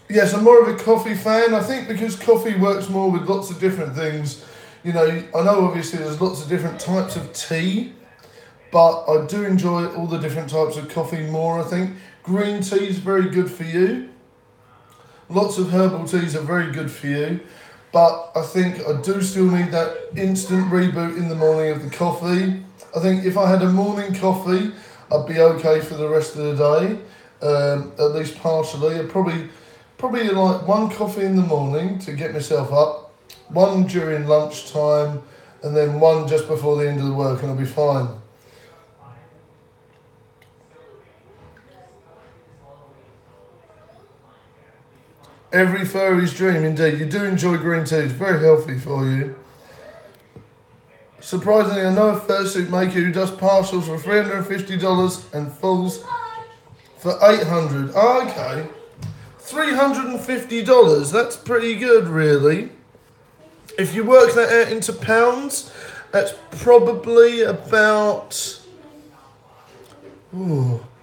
Yes, I'm more of a coffee fan. I think because coffee works more with lots of different things. You know, I know obviously there's lots of different types of tea, but I do enjoy all the different types of coffee more, I think. Green tea is very good for you. Lots of herbal teas are very good for you. But I think I do still need that instant reboot in the morning of the coffee. I think if I had a morning coffee, I'd be okay for the rest of the day, at least partially. I'd probably like one coffee in the morning to get myself up, one during lunchtime, and then one just before the end of the work, and I'll be fine. Every furry's dream, indeed. You do enjoy green tea. It's very healthy for you. Surprisingly, I know a fursuit maker who does parcels for $350 and fulls for $800. Oh, okay. $350. That's pretty good, really. If you work that out into pounds, that's probably about...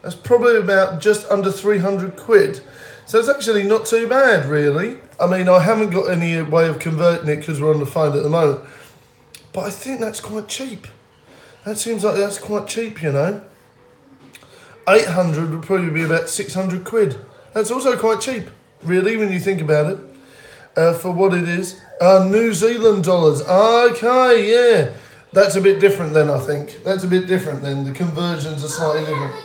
that's probably about just under 300 quid. So it's actually not too bad, really. I mean, I haven't got any way of converting it because we're on the phone at the moment. But I think that's quite cheap. That seems like that's quite cheap, you know. 800 would probably be about 600 quid. That's also quite cheap, really, when you think about it, for what it is. New Zealand dollars. Okay, yeah. That's a bit different then, I think. That's a bit different then. The conversions are slightly different.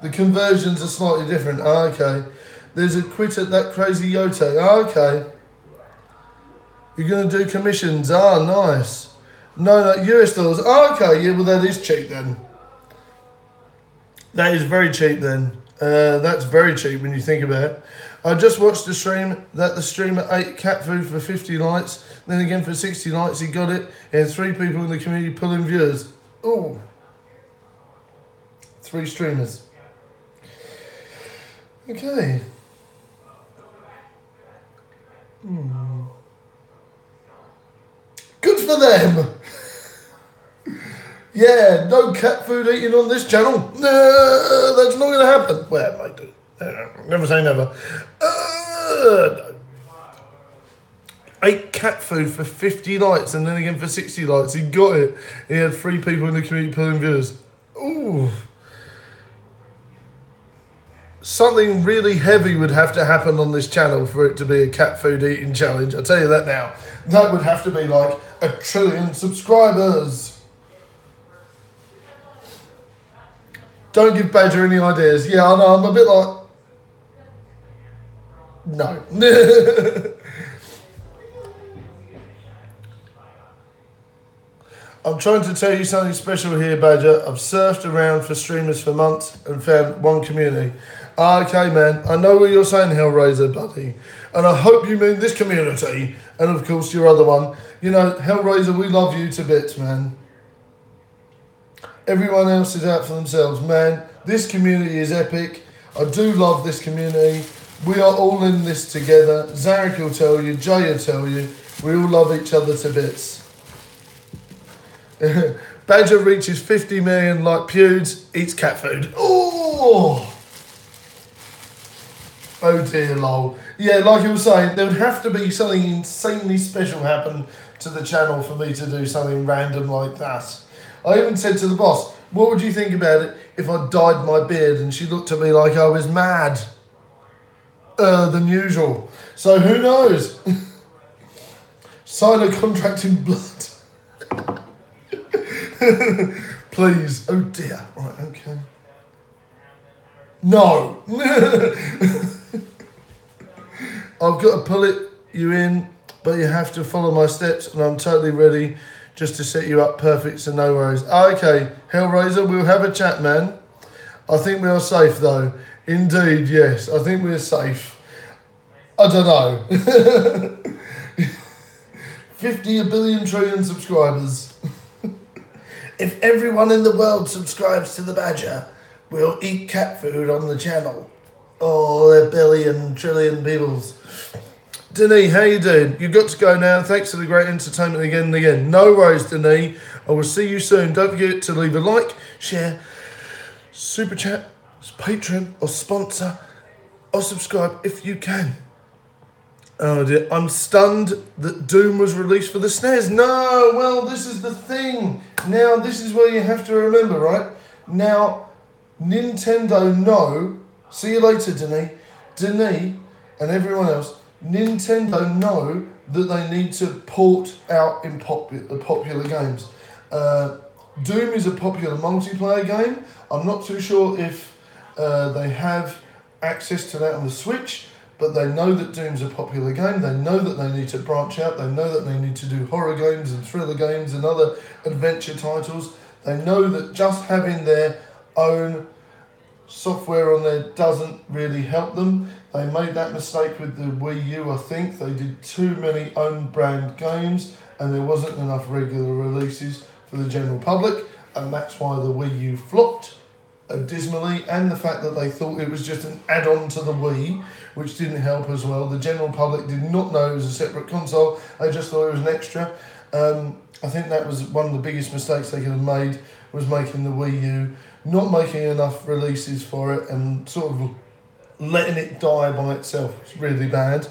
The conversions are slightly different. Okay. There's a quit at that crazy Yote. Okay. You're going to do commissions. Ah, nice. No, US dollars. Okay, yeah, well, that is cheap then. That is very cheap then. That's very cheap when you think about it. I just watched the stream that the streamer ate cat food for 50 likes. Then again for 60 likes, he got it. He had 3 people in the community pulling viewers. Oh. 3 streamers. Okay. Good for them. Yeah, no cat food eating on this channel. No, that's not going to happen. Well, it might do. Never say never. No. 8 cat food for 50 likes and then again for 60 likes. He got it. He had 3 people in the community pulling viewers. Ooh. Something really heavy would have to happen on this channel for it to be a cat food eating challenge. I'll tell you that now. That would have to be like 1 trillion subscribers. Don't give Badger any ideas. Yeah, I know, I'm a bit like... No. I'm trying to tell you something special here, Badger. I've surfed around for streamers for months and found one community. Okay, man. I know what you're saying, Hellraiser, buddy. And I hope you mean this community. And, of course, your other one. You know, Hellraiser, we love you to bits, man. Everyone else is out for themselves, man. This community is epic. I do love this community. We are all in this together. Zarek will tell you. Jay will tell you. We all love each other to bits. Badger reaches 50 million like Pewds, eats cat food. Oh! Oh dear, lol. Yeah, like you were saying, there would have to be something insanely special happen to the channel for me to do something random like that. I even said to the boss, what would you think about it if I dyed my beard? And she looked at me like I was mad. Than usual. So who knows? Sign a contract in blood. Please. Oh dear. Right, okay. No. I've got to pull you in, but you have to follow my steps, and I'm totally ready just to set you up perfect, so no worries. Okay, Hellraiser, we'll have a chat, man. I think we are safe, though. Indeed, yes. I think we're safe. I don't know. 50 billion trillion subscribers. If everyone in the world subscribes to the Badger, we'll eat cat food on the channel. Oh, a billion trillion peoples. Denis, how you doing? You've got to go now. Thanks for the great entertainment again and again. No worries, Denis. I will see you soon. Don't forget to leave a like, share, super chat, Patreon or sponsor or subscribe if you can. Oh dear, I'm stunned that Doom was released for the SNES. No, well, this is the thing. Now, this is where you have to remember, right? Now, Nintendo know. See you later, Denis. Denis and everyone else. Nintendo know that they need to port out in popular games. Doom is a popular multiplayer game. I'm not too sure if they have access to that on the Switch, but they know that Doom's a popular game. They know that they need to branch out. They know that they need to do horror games and thriller games and other adventure titles. They know that just having their own software on there doesn't really help them. They made that mistake with the Wii U, I think. They did too many own brand games and there wasn't enough regular releases for the general public, and that's why the Wii U flopped dismally, and the fact that they thought it was just an add-on to the Wii, which didn't help as well. The general public did not know it was a separate console. They just thought it was an extra. I think that was one of the biggest mistakes they could have made, was making the Wii U, not making enough releases for it and sort of letting it die by itself. It's really bad.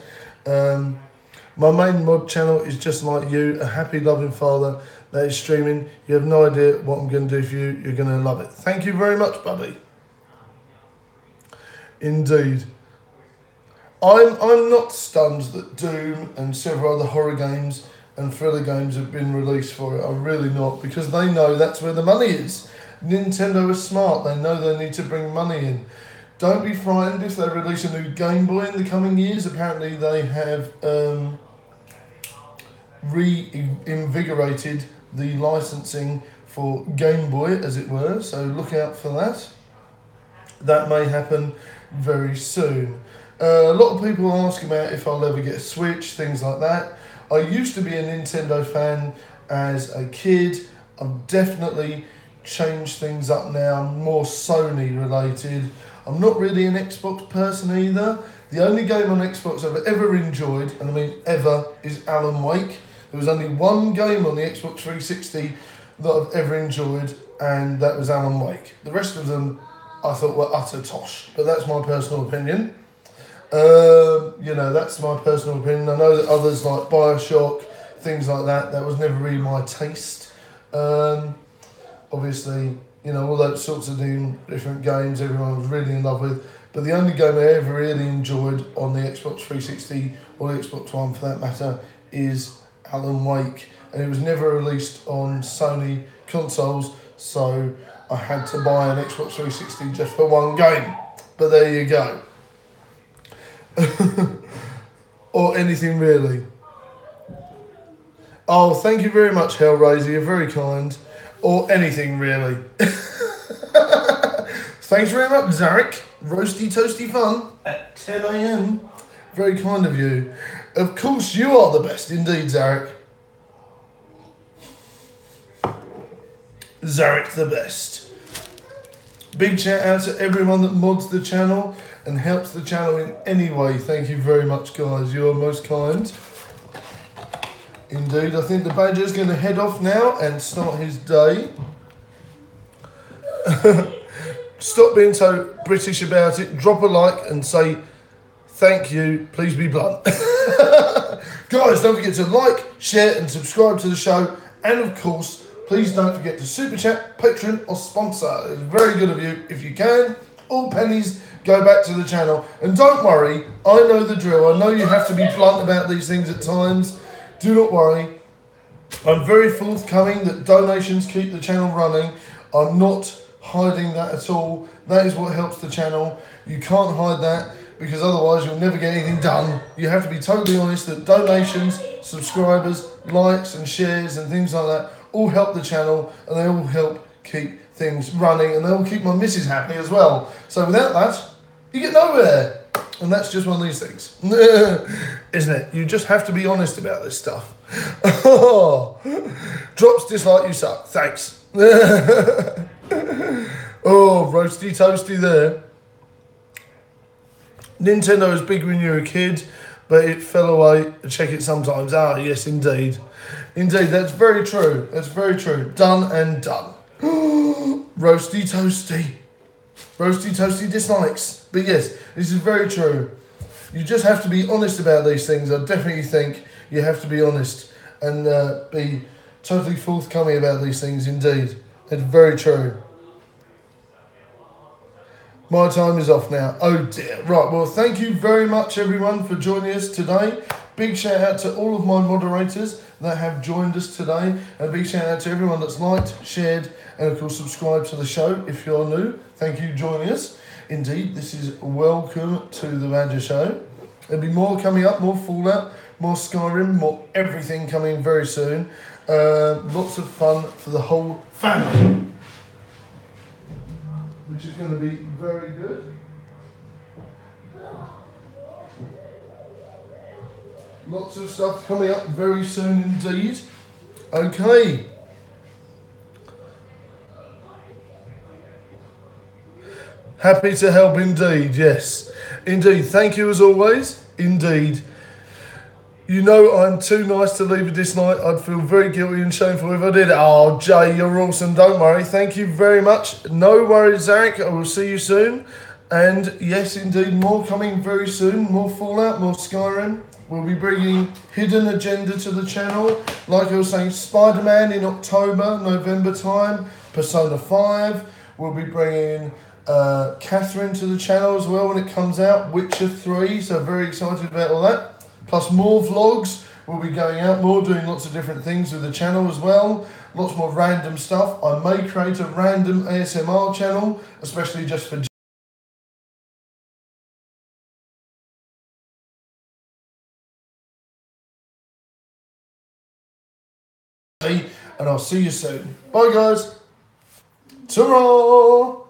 My main mod channel is just like you, a happy, loving father that is streaming. You have no idea what I'm going to do for you. You're going to love it. Thank you very much, buddy. Indeed. I'm not stunned that Doom and several other horror games and thriller games have been released for it. I'm really not, because they know that's where the money is. Nintendo is smart. They know they need to bring money in. Don't be frightened if they release a new Game Boy in the coming years. Apparently they have reinvigorated the licensing for Game Boy, as it were, so look out for that. That may happen very soon. A lot of people ask about if I'll ever get a Switch, things like that. I used to be a Nintendo fan as a kid. I've definitely changed things up now, more Sony related. I'm not really an Xbox person either. The only game on Xbox I've ever enjoyed, and I mean ever, is Alan Wake. There was only one game on the Xbox 360 that I've ever enjoyed, and that was Alan Wake. The rest of them I thought were utter tosh, but that's my personal opinion. You know, that's my personal opinion. I know that others like BioShock, things like that, that was never really my taste. Obviously, you know, all those sorts of different games everyone was really in love with. But the only game I ever really enjoyed on the Xbox 360, or the Xbox One for that matter, is Alan Wake. And it was never released on Sony consoles, so I had to buy an Xbox 360 just for one game. But there you go. Or anything really. Oh, thank you very much, Hellraiser. You're very kind. Or anything really. Thanks very much, Zarek. Roasty toasty fun at 10 a.m. Very kind of you. Of course you are the best indeed, Zarek. Zarek the best. Big shout out to everyone that mods the channel and helps the channel in any way. Thank you very much, guys. You are most kind. Indeed, I think the Badger's going to head off now and start his day. Stop being so British about it. Drop a like and say thank you. Please be blunt. Guys, don't forget to like, share and subscribe to the show. And of course, please don't forget to super chat, Patreon or sponsor. It's very good of you if you can. All pennies go back to the channel. And don't worry, I know the drill. I know you have to be blunt about these things at times. Do not worry. I'm very forthcoming that donations keep the channel running. I'm not hiding that at all. That is what helps the channel. You can't hide that, because otherwise you'll never get anything done. You have to be totally honest that donations, subscribers, likes and shares and things like that all help the channel, and they all help keep things running, and they all keep my missus happy as well. So without that, you get nowhere. And that's just one of these things, isn't it? You just have to be honest about this stuff. Drops dislike, you suck. Thanks. Oh, roasty toasty there. Nintendo was big when you were a kid, but it fell away. Check it sometimes. Ah, yes, indeed. Indeed, that's very true. That's very true. Done and done. Roasty toasty. Roasty toasty dislikes. But yes, this is very true. You just have to be honest about these things. I definitely think you have to be honest and be totally forthcoming about these things indeed. It's very true. My time is off now. Oh dear. Right, well, thank you very much everyone for joining us today. Big shout out to all of my moderators that have joined us today. And a big shout out to everyone that's liked, shared, and of course subscribed to the show if you're new. Thank you for joining us. Indeed, this is Welcome to the Badger Show. There'll be more coming up, more Fallout, more Skyrim, more everything coming very soon. Lots of fun for the whole family, which is going to be very good. Lots of stuff coming up very soon indeed. Okay. Happy to help indeed, yes. Indeed, thank you as always. Indeed. You know I'm too nice to leave it this night. I'd feel very guilty and shameful if I did. Oh, Jay, you're awesome. Don't worry. Thank you very much. No worries, Zarek. I will see you soon. And yes, indeed, more coming very soon. More Fallout, more Skyrim. We'll be bringing Hidden Agenda to the channel. Like I was saying, Spider-Man in October, November time. Persona 5. We'll be bringing Catherine to the channel as well when it comes out. Witcher 3. So very excited about all that. Plus more vlogs. We'll be going out more, doing lots of different things with the channel as well. Lots more random stuff. I may create a random ASMR channel, especially just for and I'll see you soon. Bye guys. Ta-ra!